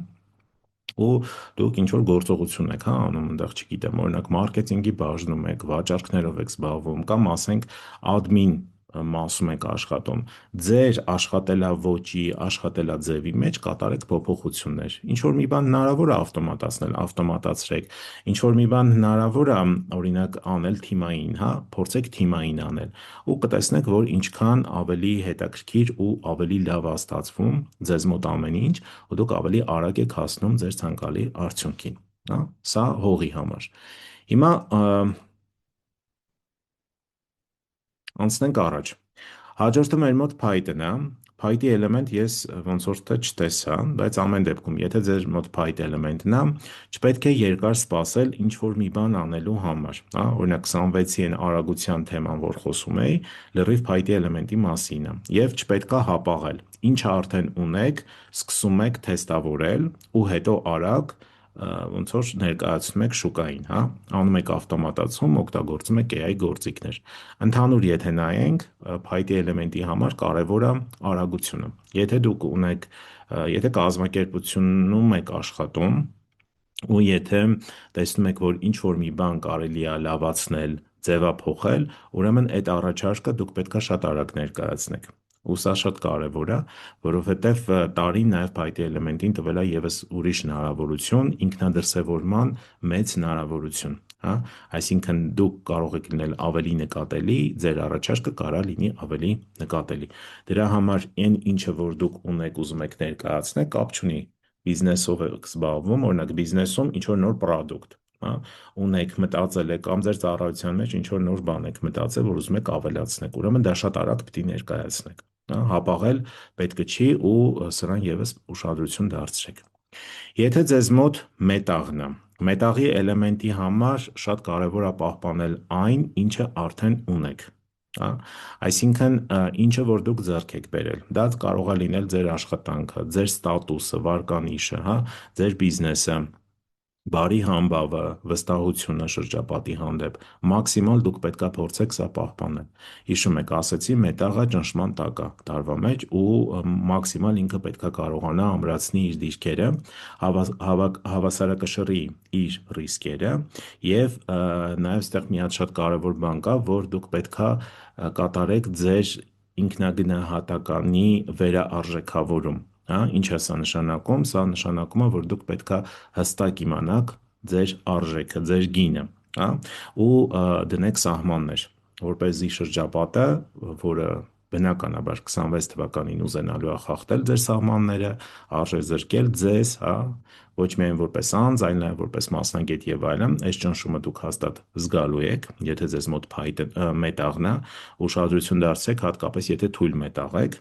ու դուք ինչ-որ գործողություն եք, հա, անում այնտեղ, չգիտեմ, օրինակ մարքեթինգի բաժնում եք, վաճառքներով եք զբաղվում, կամ ասենք admin մասում եք աշխատում, ձեր աշխատելաոճի, աշխատելաձևի մեջ կատարեք փոփոխություններ։ Ինչ որ մի բան հնարավոր է ավտոմատացնել, ավտոմատացրեք։ Ինչ որ մի բան հնարավոր է, օրինակ, անել թիմային, հա, փորձեք թիմային անել։ Ու կտեսնեք, որ ինչքան ավելի հետաքրքիր ու ավելի լավ է ստացվում ձեզ մոտ ամեն ինչ, ու դուք ավելի արագ եք հասնում ձեր ցանկալի արդյունքին, հա։ Սա հողի համար։ Հիմա անցնենք առաջ։ Հաջորդը մեր մոտ փայտն է։ Փայտի էլեմենտ ես ոնց որ թե չտեսա, բայց ամեն դեպքում, եթե ձեր մոտ փայտ էլեմենտն է, չպետք է երկար սպասել ինչ որ մի բան անելու համար, հա, օրինակ 26-ի արագության թեման, որ խոսում էի, լրիվ փայտի էլեմենտի մասին է, եւ չպետք է հապաղել։ Ինչը արդեն ունեք, սկսում եք թեստավորել ու հետո արագ ոնց որ ներկայացնում եք շուկային, հա, անում եք ավտոմատացում, օգտագործում եք AI գործիքներ։ Ընդհանուր եթե նայենք, փայտի էլեմենտի համար կարևոր է արագությունը։ Եթե դուք ունեք, եթե կազմակերպությունում եք աշխատում, ու եթե տեսնում եք, որ ինչ որ մի բան կարելի է լավացնել, ձևափոխել, ուրեմն այդ առաջարկը դուք պետք է շատ արագ ներկայացնեք։ Ու սա շատ կարևոր է, որովհետև տարին նաև փայտի էլեմենտին տվել է եւս ուրիշ հնարավորություն, ինքնադրսևորման մեծ հնարավորություն, հա, այսինքն դուք կարող եք լինել ավելի նկատելի, ձեր առաջարկը կարա լինի ավելի նկատելի։ Դրա համար այն ինչը որ դուք ունեք ուզում եք ներկայացնել, կապ չունի բիզնեսով եք զբաղվում, օրինակ բիզնեսում ինչ որ նոր product, հա, ունեք մտածել եք կամ ձեր ծառայության մեջ ինչ որ նոր բան եք մտածել, որ ուզում եք ավելացնեք, ուրեմն դա շատ արագ պիտի ներկայացնեք, հա, հապաղել պետք չի ու սրան եւս ուշադրություն դարձրեք։ Եթե ձեզ մոտ մետաղն է, մետաղի էլեմենտի համար շատ կարևոր է պահպանել այն, ինչը արդեն ունեք, հա, այսինքն ինչը որ դուք ձեռք եք բերել, դա կարող է լինել ձեր աշխատանքը, ձեր ստատուսը, վարկանիշը, հա, ձեր բիզնեսը, բարի համբավը, վստահությունը շրջապատի հանդեպ, մաքսիմալ դուք պետքա փորձեք սա պահպանել։ Հիշում եք, ասեցի, մետաղը ճնշման տակ է տարվա մեջ ու մաքսիմալ ինքը պետքա կարողանա ամրացնի իր դիրքերը, հավասարակշռի իր ռիսկերը եւ նաեւ ստեղ մի հատ շատ կարեւոր բան կա, որ դուք պետքա կատարեք ձեր ինքնագնահատականի վերաարժեքավորում, հա, ինչ է սա նշանակում, սա նշանակում է, որ դուք պետքա հստակ իմանաք ձեր արժեքը, ձեր գինը, հա, ու դնեք սահմաններ, որպեսզի շրջապատը, որը բնականաբար 26 թվականին ուզենալու է խախտել ձեր սահմանները, արժեզրկել ձեզ, հա, ոչ միայն որպես անձ, այլ նաև որպես մասնագետ եւ այլն, այս ճնշումը դուք հաստատ զգալու եք, եթե ձեզ մոտ փայտը մետաղն է, ուշադրություն դարձրեք, հատկապես եթե թույլ մետաղ եք,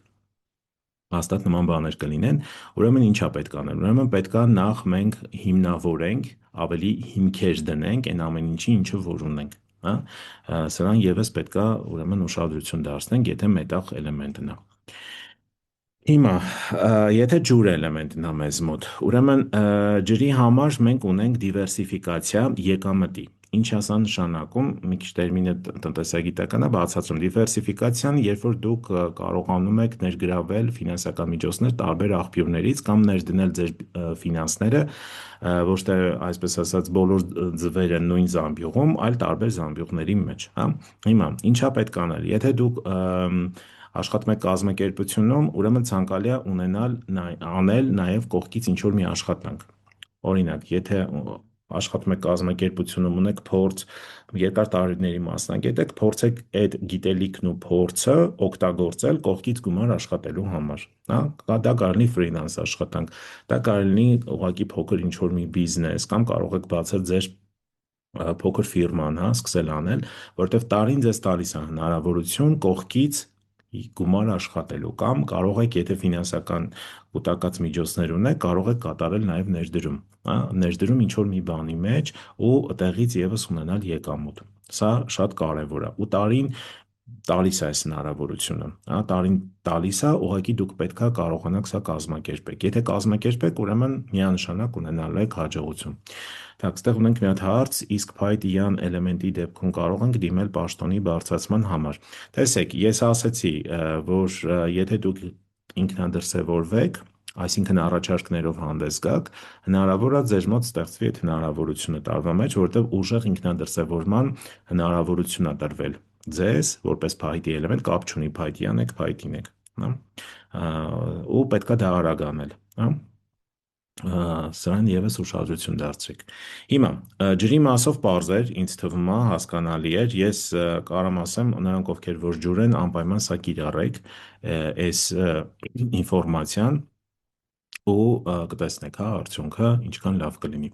հաստատ նման բաներ կլինեն, ուրեմն ինչա պետք անել, ուրեմն պետքա նախ մենք հիմնավորենք, ավելի հիմքեր դնենք այն ամեն ինչի, ինչը որ ունենք, հա, սրան եւս պետքա ուրեմն ուշադրություն դարձնենք, եթե մետաղ էլեմենտն է։ Հիմա, եթե ջուր էլեմենտն է մեզ մոտ, ուրեմն ջրի համար մենք ունենք դիվերսիֆիկացիա եկամտի։ Ինչ է սա նշանակում, մի քիչ տերմինը տնտեսագիտական է, բացատրում։ Դիվերսիֆիկացիան, երբ որ դուք կարողանում եք ներգրավել ֆինանսական միջոցներ տարբեր աղբյուրներից կամ ներդնել ձեր ֆինանսները, ոչ թե այսպես ասած բոլոր ձվերը նույն զամբյուղում, այլ տարբեր զամբյուղների մեջ, հա։ Հիմա, ինչա պետք անել։ Եթե դուք աշխատում եք կազմակերպությունում, ուրեմն ցանկալի է ունենալ անել նաև կողքից ինչ որ մի աշխատանք։ Օրինակ, եթե աշխատում եք կազմակերպությունում, ունեք փորձ, երկար տարիների մասնագետ եք, փորձեք այդ գիտելիքն ու փորձը օգտագործել կողքից գումար աշխատելու համար, հա, դա կարելի ֆրիլանս աշխատանք, դա կարելի ուղղակի փոքր ինչ որ մի բիզնես կամ կարող եք բացել ձեր փոքր ֆիրման, հա, սկսել անել, որտեվ տարին ձեզ տալիս է հնարավորություն կողքից գումար աշխատելու կամ կարող եք, եթե ֆինանսական կൂട്ടակած միջոցներ ունեք, կարող եք կատարել նաև ներդրում, հա, ներդրում ինչ որ մի բանի մեջ ու տեղից եւս ունենալ եկամուտ։ Սա շատ կարեւոր է ու տարին տալիս է այս հնարավորությունը, հա, տարին տալիս է, ուղղակի դուք պետքա կարողանաք սա կազմակերպեք։ Եթե կազմակերպեք, ուրեմն միանշանակ ունենալու եք հաջողություն։ Так, ստեղ ունենք մի հատ հարց, իսկ փայտյան էլեմենտի դեպքում կարող ենք դիմել պաշտոնի բարձրացման համար։ Տեսեք, ես ասացի, որ եթե դուք ինքնադրսևորվեք, այսինքն առաջարկներով հանդես գաք, հնարավոր է ձեր մոտ ստեղծվի այդ հնարավորությունը տարվա մեջ, որտեղ ուժեղ ինքնադրսևորման հնարավորություն է տրվել ձեզ, որպես փայտի էլեմենտ, կապ չունի փայտյան եք, փայտին եք, հա, ու պետքա դա արագ անել, հա, սրան եւս ուշադրություն դարձրեք։ Հիմա ջրի մասով պարզ էր, ինձ թվում է հասկանալի էր, ես կարամ ասեմ, նրանք ովքեր որ ջուր են, անպայման սա կիրառեք այս ինֆորմացիան ու կտեսնեք, հա, արդյունքը ինչքան լավ կլինի։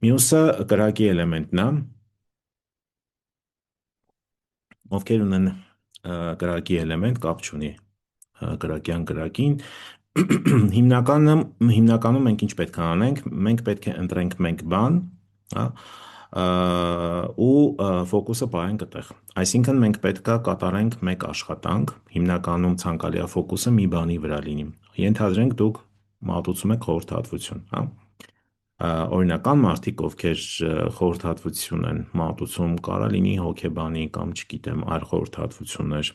Մյուսը կրակի էլեմենտն է, ովքեր ունեն կրակի էլեմենտ, կապ չունի կրակյան կրակին, հիմնականում մենք ինչ պետք է անենք, մենք պետք է ընտրենք մեկ բան, հա, ու ֆոկուսը պահենք այդտեղ։ Այսինքն մենք պետք է կատարենք մեկ աշխատանք, հիմնականում ցանկալի է ֆոկուսը մի բանի վրա լինի։ Ենթադրենք դուք մատուցում եք խորհրդատվություն, հա։ Օրինական մարդիկ, ովքեր խորհրդատվություն են մատուցում, կարա լինի հոգեբանի կամ չգիտեմ, այլ խորհրդատվություններ։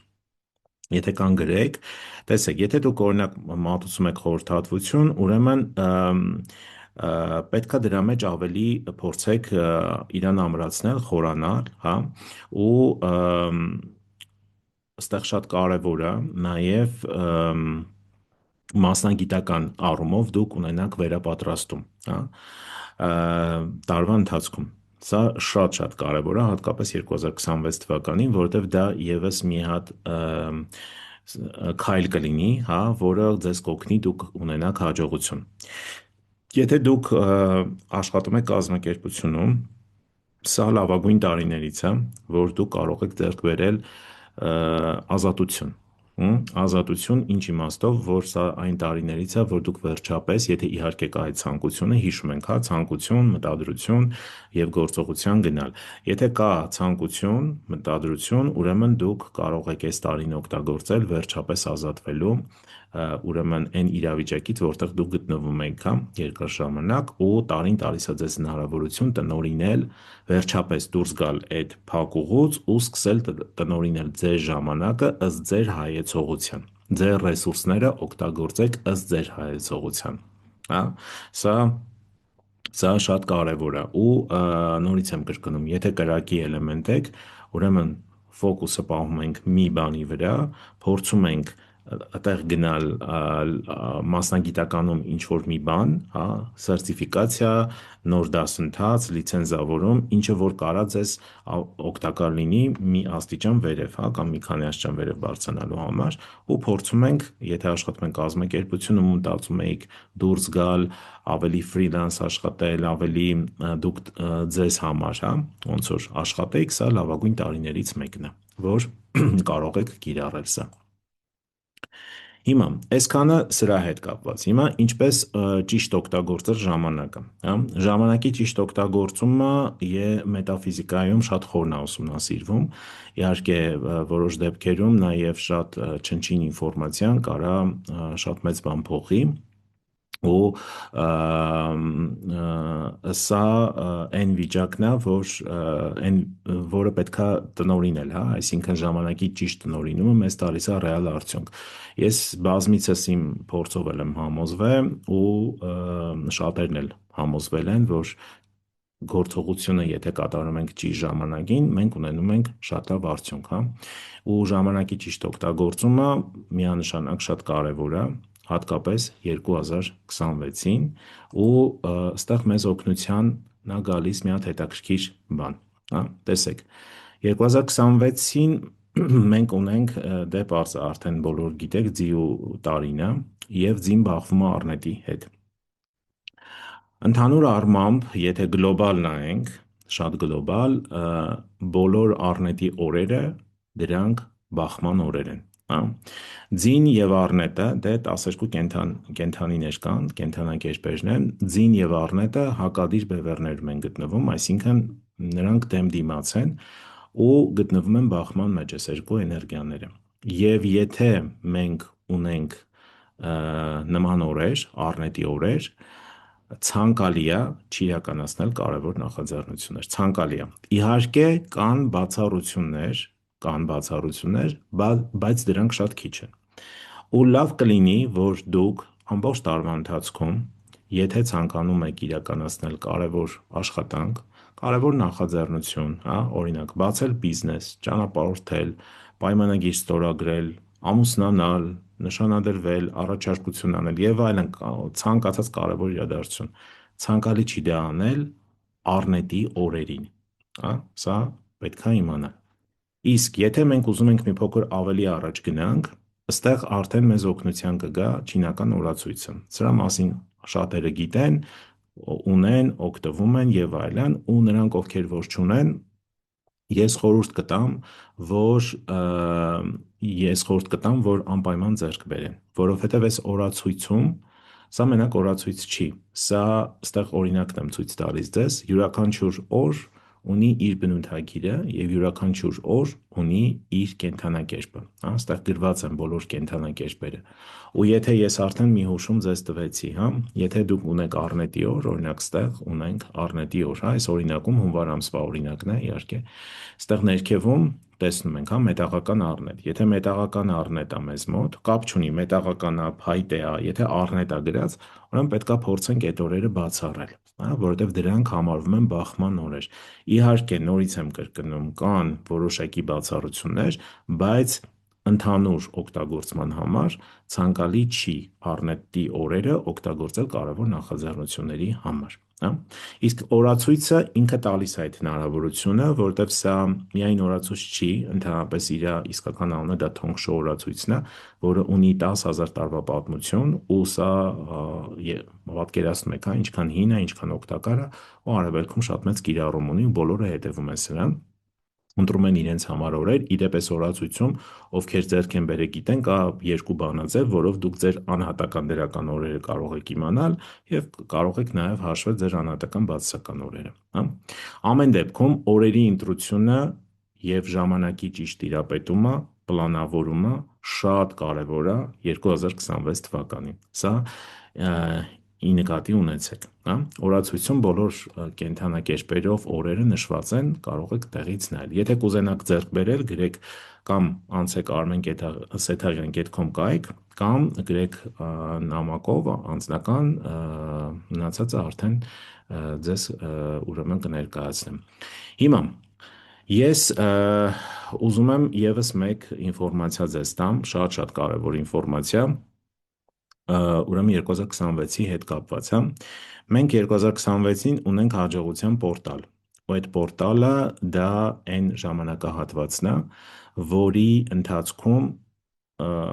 Եթե կան գրեք, տեսեք, եթե դուք օրինակ մատուցում եք խորհրդատվություն, ուրեմն պետքա դրա մեջ ավելի փորձեք իրան ամրացնել, խորանալ, հա, ու այստեղ շատ կարևոր է նաև մասնագիտական առումով դուք ունենաք վերապատրաստում, հա, տարվա ընթացքում։ Սա շատ կարևոր է, հատկապես 2026 թվականին, որովհետև դա եւս մի հատ քայլ կլինի, հա, որը ձեզ կօգնի դուք ունենաք հաջողություն։ Եթե դուք աշխատում եք կազմակերպությունում, սա լավագույն տարիներից է, որ դուք կարող եք ձեռք բերել ազատություն, ազատություն ինչ իմաստով, որ սա այն տարիներից է, որ դուք վերջապես, եթե իհարկե կա այդ ցանկությունը, հիշում ենք, հա, ցանկություն, մտադրություն եւ գործողության գնալ։ Եթե կա ցանկություն, մտադրություն, ուրեմն դուք կարող եք այս տարին օգտագործել վերջապես ազատվելու, ուրեմն այն իրավիճակից, որտեղ դուք գտնվում եք, հա, երկար ժամանակ, ու տարին տալիս է ձեզ հնարավորություն տնօրինել, վերջապես դուրս գալ այդ փակուղուց ու սկսել տնօրինել ձեր ժամանակը ըստ ձեր հայեցողության, ձեր ռեսուրսները օգտագործեք ըստ ձեր հայեցողության, հա, սա շատ կարևոր է ու նորից եմ կրկնում, եթե կրակի էլեմենտ եք, ուրեմն ֆոկուսը պահում ենք մի բանի վրա, փորձում ենք այդտեղ գնալ մասնագիտականում ինչ-որ մի բան, հա, սերտիֆիկացիա, նոր դասընթաց, լիցենզավորում, ինչը որ կարա ձեզ օգտակար լինի մի աստիճան վերև, հա, կամ մի քանի աստիճան վերև բարձրանալու համար, ու փորձում ենք, եթե աշխատում ենք կազմակերպությունում, մտածում եք դուրս գալ, ավելի ֆրիլանս աշխատել, ավելի դուք ձեզ համար, հա, ոնց որ աշխատեք, սա լավագույն տարիներից մեկն է, որ կարող եք կիրառել սա։ Հիմա, այսքանը սրա հետ կապված։ Հիմա ինչպես ճիշտ օգտագործել ժամանակը, հա? Ժամանակի ճիշտ օգտագործումը մետաֆիզիկայում շատ խորն է ուսումնասիրվում։ Իհարկե, որոշ դեպքերում նաև շատ չնչին ինֆորմացիան կարա շատ մեծ բան փոխի ու սա այն վիճակն է, որը պետքա տնօրինել, հա, այսինքն ժամանակի ճիշտ տնօրինումը մեզ տալիս է ռեալ արդյունք։ Ես բազմիցս իմ փորձով եմ համոզվել ու շատերն էլ համոզվել են, որ գործողությունը եթե կատարում ենք ճիշտ ժամանակին, մենք ունենում ենք շատ լավ արդյունք, հա։ Ու ժամանակի ճիշտ օգտագործումը միանշանակ շատ կարևոր է, հատկապես 2026-ին ու ստեղ մեզ օգնության նա գալիս մի հատ հետաքրքիր բան, հա, տեսեք, 2026-ին մենք ունենք դեպ արդեն բոլոր գիտեք ձիու տարին է և ձին բախվում է առնետի հետ։ Ընդհանուր առմամբ, եթե գլոբալ նայենք, շատ գլոբալ, բոլոր առնետի օրերը դրանք բախման օրեր են, հա։ Ձին և առնետը, դե 12 կենդանիներ կան, կենդանակերպերն են, ձին և առնետը հակադիր բևեռներում են գտնվում, այսինքն նրանք դեմ դիմաց են ու գտնվում են բախման մեջ այս երկու էներգիաները։ Եվ եթե մենք ունենք նման օրեր, առնետի օրեր, ցանկալի է չիրականացնել կարևոր նախաձեռնություններ, ցանկալի է։ Իհարկե կան բացառություններ, բայց դրանք շատ քիչ են։ Ու լավ կլինի, որ դուք ամբողջ տարվա ընթացքում, եթե ցանկանում եք իրականացնել կարևոր աշխատանք, կարևոր նախաձեռնություն, հա, օրինակ բացել բիզնես, ճանապարհորդել, պայմանագիր ստորագրել, ամուսնանալ, նշանադրվել, առաջարկություն անել եւ այլն, ցանկացած կարևոր իրադարձություն, ցանկալի չի դա անել առնետի օրերին, հա, սա պետք է իմանալ։ Իսկ եթե մենք ուզում ենք մի փոքր ավելի առաջ գնանք, այստեղ արդեն մեզ օգնության կգա չինական օրացույցը։ Սրա մասին շատերը գիտեն, ունեն, օգտվում են եւ այլն, ու նրանք, ովքեր որ չունեն, ես խորհուրդ կտամ, որ անպայման ձեռք բերեն, որովհետև այս օրացույցում սա մենակ օրացույց չի, սա այստեղ օրինակն եմ ցույց տալիս ձեզ, յուրաքանչյուր օր ունի իր բնութագիրը եւ յուրաքանչյուր օր ունի իր կենդանակերպը, հա, այստեղ գրված են բոլոր կենդանակերպերը։ Ու եթե ես արդեն մի հուշում ձեզ տվեցի, հա, եթե դուք ունեք առնետի օր, օրինակ այստեղ ունենք առնետի օր, հա, այս օրինակում հունվար ամսվա օրինակն է, իհարկե։ Այստեղ ներքևում տեսնում ենք, հա, մետաղական առնետ։ Եթե մետաղական առնետ է մեզ մոտ, կապ չունի, մետաղական է, փայտե է, եթե առնետ է գրած, ուրեմն պետքա փորձենք այդ օրերը բացառել, հա, որովհետև դրանք համարվում են բախման օրեր։ Իհարկե, նորից եմ կրկնում, կան որոշակի բացառություններ, բայց ընդհանուր օգտագործման համար ցանկալի չի առնետի օրերը օգտագործել կարևոր նախաձեռնությունների համար, հա։ Իսկ օրացույցը ինքը տալիս է այդ հնարավորությունը, որովհետև սա միայն օրացույց չի, ընդհանրապես իր իսկական անունը դա Թոնգշո օրացույցն է, որը ունի 10,000 տարվա պատմություն, ու սա պատկերացնում եք, հա, ինչքան հին է, ինչքան օգտակար է, ու արևելքում շատ մեծ կիրառում ունի, ու բոլորը հետևում են սրան, ընտրում են իրենց համար օրեր, իդեպ էս օրացույցում, ովքեր ձեռք են բերել գիտեն, կա երկու բանաձև, որով դուք ձեր անհատական դրական օրերը կարող եք իմանալ եւ կարող եք նաեւ հաշվել ձեր անհատական բացասական օրերը, հա։ Ամեն դեպքում օրերի ընտրությունը եւ ժամանակի ճիշտ տիրապետումը, պլանավորումը շատ կարևոր է 2026 թվականին։ Սա ի նկատի ունեցեք, հա։ Օրացույցում բոլոր կենդանակերպերով օրերը նշված են, կարող եք տեղից նայել։ Եթե կուզենաք ձեռք բերել, գրեք կամ անցեք armen.setharian.com կայք, կամ գրեք նամակով անձնական, մնացածը արդեն ձեզ ուրեմն կներկայացնեմ։ Հիմա ես ուզում եմ եւս մեկ ինֆորմացիա ձեզ տամ, շատ կարևոր ինֆորմացիա, ուրեմն 2026-ի հետ կապված, հա։ Մենք 2026-ին ունենք հաջողության պորտալ, ու այդ պորտալը դա այն ժամանակահատվածն է, որի ընթացքում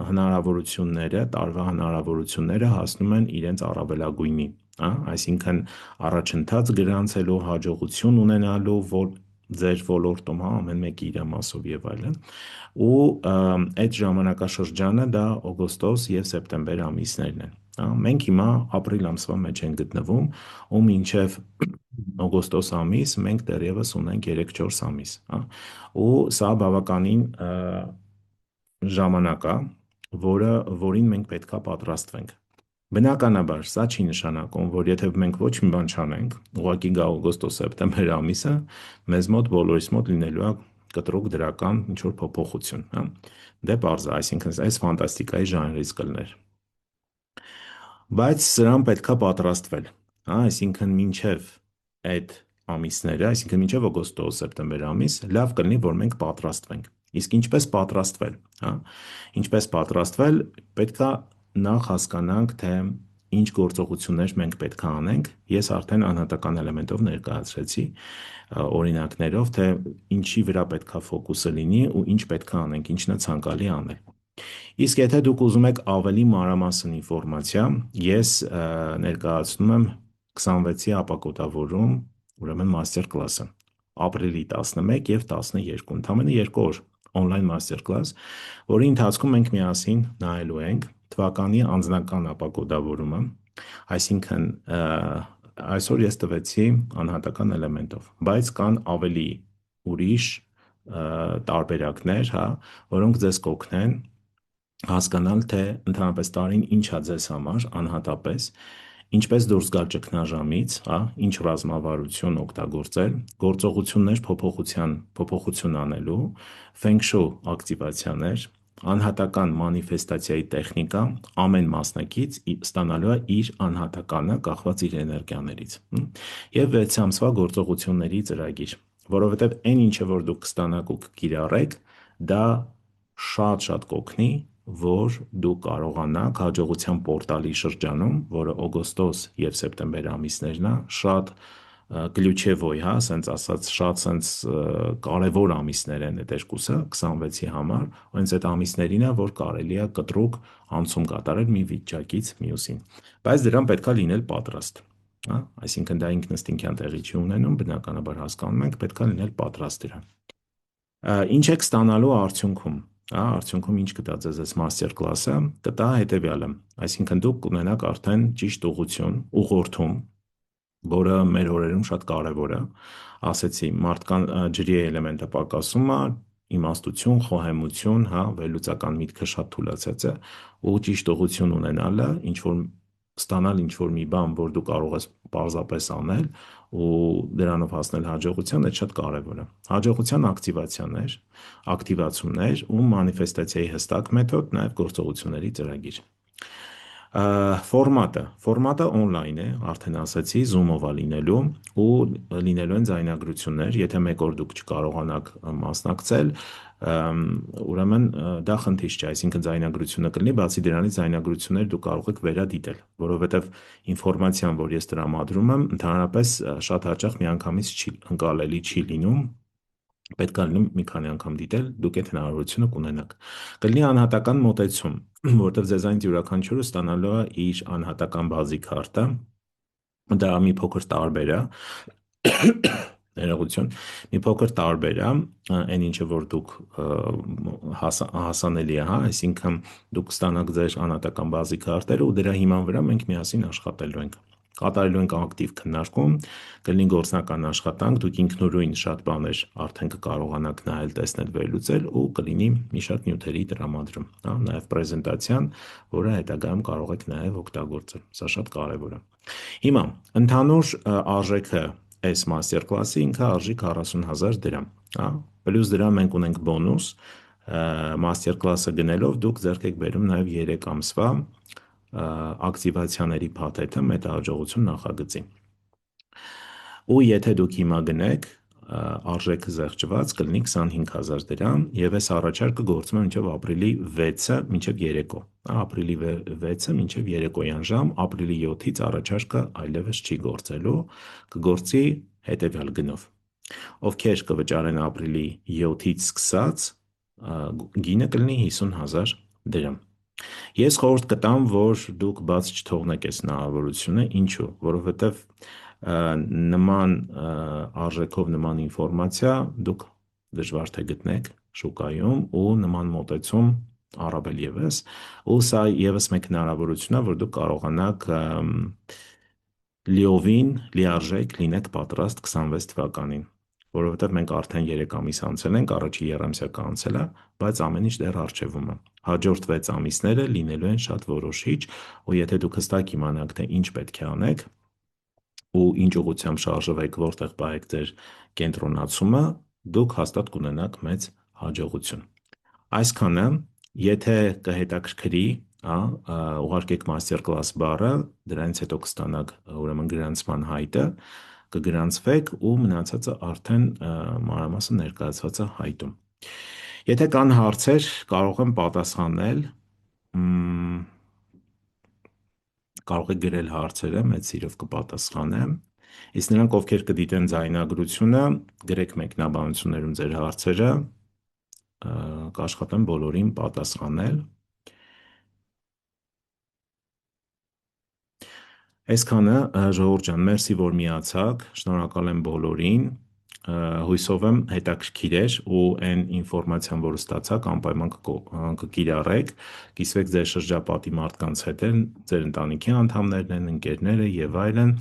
հնարավորությունները, տարվա հնարավորությունները հասնում են իրենց առավելագույնի, հա, այսինքն առաջընթաց գրանցելու, հաջողություն ունենալու, որ ձեր ոլորտում, հա, ամեն մեկը իր մասով եւ այլն, ու այդ ժամանակաշրջանը դա օգոստոս եւ սեպտեմբեր ամիսներն են, հա։ Մենք հիմա ապրիլ ամսվա մեջ ենք գտնվում, ու մինչեւ օգոստոս ամիս մենք դեռևս ունենք 3-4 ամիս, հա, ու սա բավականին ժամանակ է, որին մենք պետքա պատրաստվենք։ Բնականաբար, սա չի նշանակում, որ եթե մենք ոչ մի բան չանենք, ուղղակի գա օգոստոս-սեպտեմբեր ամիսը, մեզ մոտ բոլորիս մոտ լինելու է կտրուկ դրական ինչ-որ փոփոխություն, հա։ Դե պարզ է, այսինքն այս ֆանտաստիկայի ժանրից կլներ։ Բայց սրան պետքա պատրաստվել, հա, այսինքն մինչև այդ ամիսները, այսինքն մինչև օգոստոս-սեպտեմբեր ամիս, լավ կլինի, որ մենք պատրաստվենք։ Իսկ ինչպես պատրաստվել, հա։ Ինչպես պատրաստվել, պետքա նախ հասկանանք, թե ինչ գործողություններ մենք պետք է անենք, ես արդեն անհատական էլեմենտով ներկայացրեցի, օրինակներով, թե ինչի վրա պետք է ֆոկուսը լինի ու ինչ պետք է անենք, ինչն է ցանկալի անել։ Իսկ եթե դուք ուզում եք ավելի մանրամասն ինֆորմացիա, ես ներկայացնում եմ 26-ի ապակոդավորում, ուրեմն մաստեր կլասը, ապրիլի 11 եւ 12, ընդամենը 2 օր on-line master class, որի ընթացքում մենք միասին նայելու ենք թվականի անձնական ապակոդավորումը, այսինքն այսօր ես տվեցի անհատական էլեմենտով, բայց կան ավելի ուրիշ տարբերակներ, հա, որոնք ձեզ կօգնեն հասկանալ, թե ընդհանրապես տարին ինչ է ձեզ համար անհատապես, ինչպես դուրս գալ ճգնաժամից, հա, ինչ ռազմավարություն օգտագործել, գործողություններ փոփոխություն անելու, ֆենգշո ակտիվացիաներ, անհատական մանիֆեստացիայի տեխնիկա, ամեն մասնակից ստանալու է իր անհատականը կախված իր էներգիաներից, եւ 6 ամսվա գործողությունների ծրագիր, որովհետեւ այն ինչը որ դուք կստանաք ու կկիրառեք, դա շատ կօգնի, որ դուք կարողանաք հաջողության պորտալի շրջանում, որը օգոստոս եւ սեպտեմբեր ամիսներն է, շատ ключевой, հա, ասենց ասած, շատ սենց կարևոր ամիսներ են այդ երկուսը 26-ի համար, ու հենց այդ ամիսներին է, որ կարելի է կտրուկ անցում կատարել մի վիճակից մյուսին։ Բայց դրան պետքա լինել պատրաստ, հա, այսինքն դա ինքնըստինքյան տեղի չի ունենում, բնականաբար հասկանում ենք, պետքա լինել պատրաստ դրան։ Ինչ եք ստանալու արդյունքում, հա, արդյունքում ինչ կտա ձեզ այս մաստեր կլասը, կտա հետևյալը, այսինքն դուք կունենաք արդեն ճիշտ ուղղություն, ուղղորդում, որը մեր օրերում շատ կարևոր է, ասեցի, մարդկան ջրի էլեմենտը պակասում է, իմաստություն, խոհեմություն, հա, վերլուծական միտքը շատ թուլացած է, ու ճիշտ ուղղություն ունենալը, ինչ որ ստանալ ինչ որ մի բան, որ դու կարող ես պարզապես անել ու դրանով հասնել հաջողության, այդ շատ կարևոր է։ Հաջողության ակտիվացիաներ, ակտիվացումներ ու մանիֆեստացիայի հստակ մեթոդ, նաև գործողությունների ծրագիր։ Ֆորմատը on-line է, արդեն ասացի, Zoom-ով է լինելու ու լինելու են ձայնագրություններ, եթե մեկ օր դուք չկարողանաք մասնակցել, ուրեմն դա խնդիր չէ, այսինքն ձայնագրությունը կլինի, բացի դրանից ձայնագրություններ դուք կարող եք վերադիտել, որովհետև ինֆորմացիան, որ ես տրամադրում եմ, ընդհանրապես շատ հաճախ միանգամից ընկալելի չի լինում, պետք է լինում մի քանի անգամ դիտել, դուք այդ հնարավորությունը կունենաք։ Կլինի անհատական մոտեցում, որտեղ ձեզանից յուրաքանչյուրը ստանալու է իր անհատական բազի քարտը, դա մի փոքր տարբեր է, ներողություն, մի փոքր տարբեր է, այն ինչը որ դուք հասանելի է, հա, այսինքն դուք ստանաք ձեր անհատական բազի քարտերը ու դրա հիման վրա մենք միասին աշխատելու ենք։ Կատարելու ենք ակտիվ քննարկում, կլինի գործնական աշխատանք, դուք ինքնուրույն շատ բաներ արդեն կկարողանաք նայել, տեսնել, վերլուծել ու կլինի մի շատ նյութերի տրամադրում, հա, նաև պրեզենտացիան, որը հետագայում կարող եք նաև օգտագործել։ Սա շատ կարևոր է։ Հիմա ընդհանուր արժեքը այս մաստեր կլասի ինքը արժի 40,000 դրամ, հա, պլյուս դրա մենք ունենք բոնուս, մաստեր կլասը գնելով դուք ձեռք եք բերում նաև 3 ամսվա ակտիվացիաների փաթեթը մետաղաջողություն նախագծի։ Ու եթե դուք հիմա գնեք, արժեքը զեղչված կլինի 25,000 դրամ եւ այս առաջարկը գործում է մինչեւ ապրիլի 6-ը մինչեւ երեկո։ Ապրիլի 6-ը մինչեւ երեկոյան ժամ, ապրիլի 7-ից առաջարկը այլևս չի գործելու, կգործի հետեւյալ գնով։ Ովքեր կվճարեն ապրիլի 7-ից սկսած, գինը կլինի 50,000 դրամ։ Ես խորհուրդ կտամ, որ դուք բաց չթողնեք այս հնարավորությունը, ինչու, որովհետև նման արժեքով նման ինֆորմացիա դուք դժվար թե գտնեք շուկայում ու նման մոտեցում առավել եւս, ու սա եւս մեկ հնարավորություն է, որ դուք կարողանաք լիովին լիարժեք լինեք պատրաստ 26 թվականին, որովհետև մենք արդեն 3 ամիս անցել ենք, առաջի եռամսյակը անցել է, բայց ամեն ինչ դեռ առջևում է։ Հաջորդ 6 ամիսները լինելու են շատ որոշիչ, ու եթե դուք հստակ իմանաք, թե ինչ պետք է անեք ու ինչ ուղղությամբ շարժվեք, որտեղ պահեք ձեր կենտրոնացումը, դուք հաստատ կունենաք մեծ հաջողություն։ Այսքանը, եթե կհետաքրքրի, ուղարկեք master class բառը, դրանից հետո կստանաք ուրեմն գրանցման հայտը, կգրանցվեք ու մնացածը արդեն մանրամասն ներկայացված է հայտում։ Եթե կան հարցեր, կարող եմ պատասխանել, կարող եք գրել հարցերը, մեծ սիրով կպատասխանեմ։ Իսկ նրանք, ովքեր կդիտեն ձայնագրությունը, գրեք մեկնաբանություններում ձեր հարցերը, կաշխատեմ բոլորին պատասխանել։ Այսքանը, ժողովուրդ ջան, մերսի, որ միացաք, շնորհակալ եմ բոլորին, հույսով եմ հետաքրքիր էր ու այն ինֆորմացիան, որը ստացաք, անպայման կկիրառեք, կիսվեք ձեր շրջապատի մարդկանց հետ, ձեր ընտանիքի անդամներն են, ընկերները եւ այլն։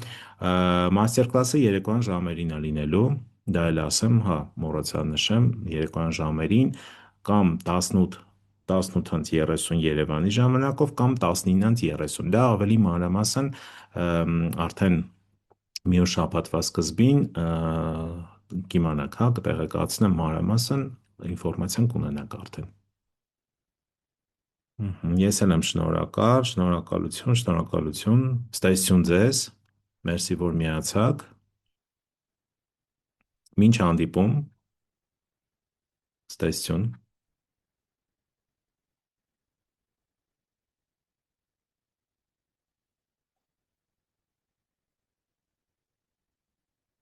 Մաստեր կլասը երեկոյան ժամերին է լինելու, դա էլ ասեմ, հա, մոռացա նշեմ, երեկոյան ժամերին կամ 18:30 Երևանի ժամանակով կամ 19:30, դա ավելի մանրամասն արդեն մի օր շաբաթվա սկզբին կիմանաք, հա, կտեղեկացնեմ մանրամասն ինֆորմացիան կունենաք արդեն։ Ես էլ եմ շնորհակալ, շնորհակալություն, ստեսություն ձեզ, մերսի, որ միացաք, մինչ հանդիպում, ստեսություն։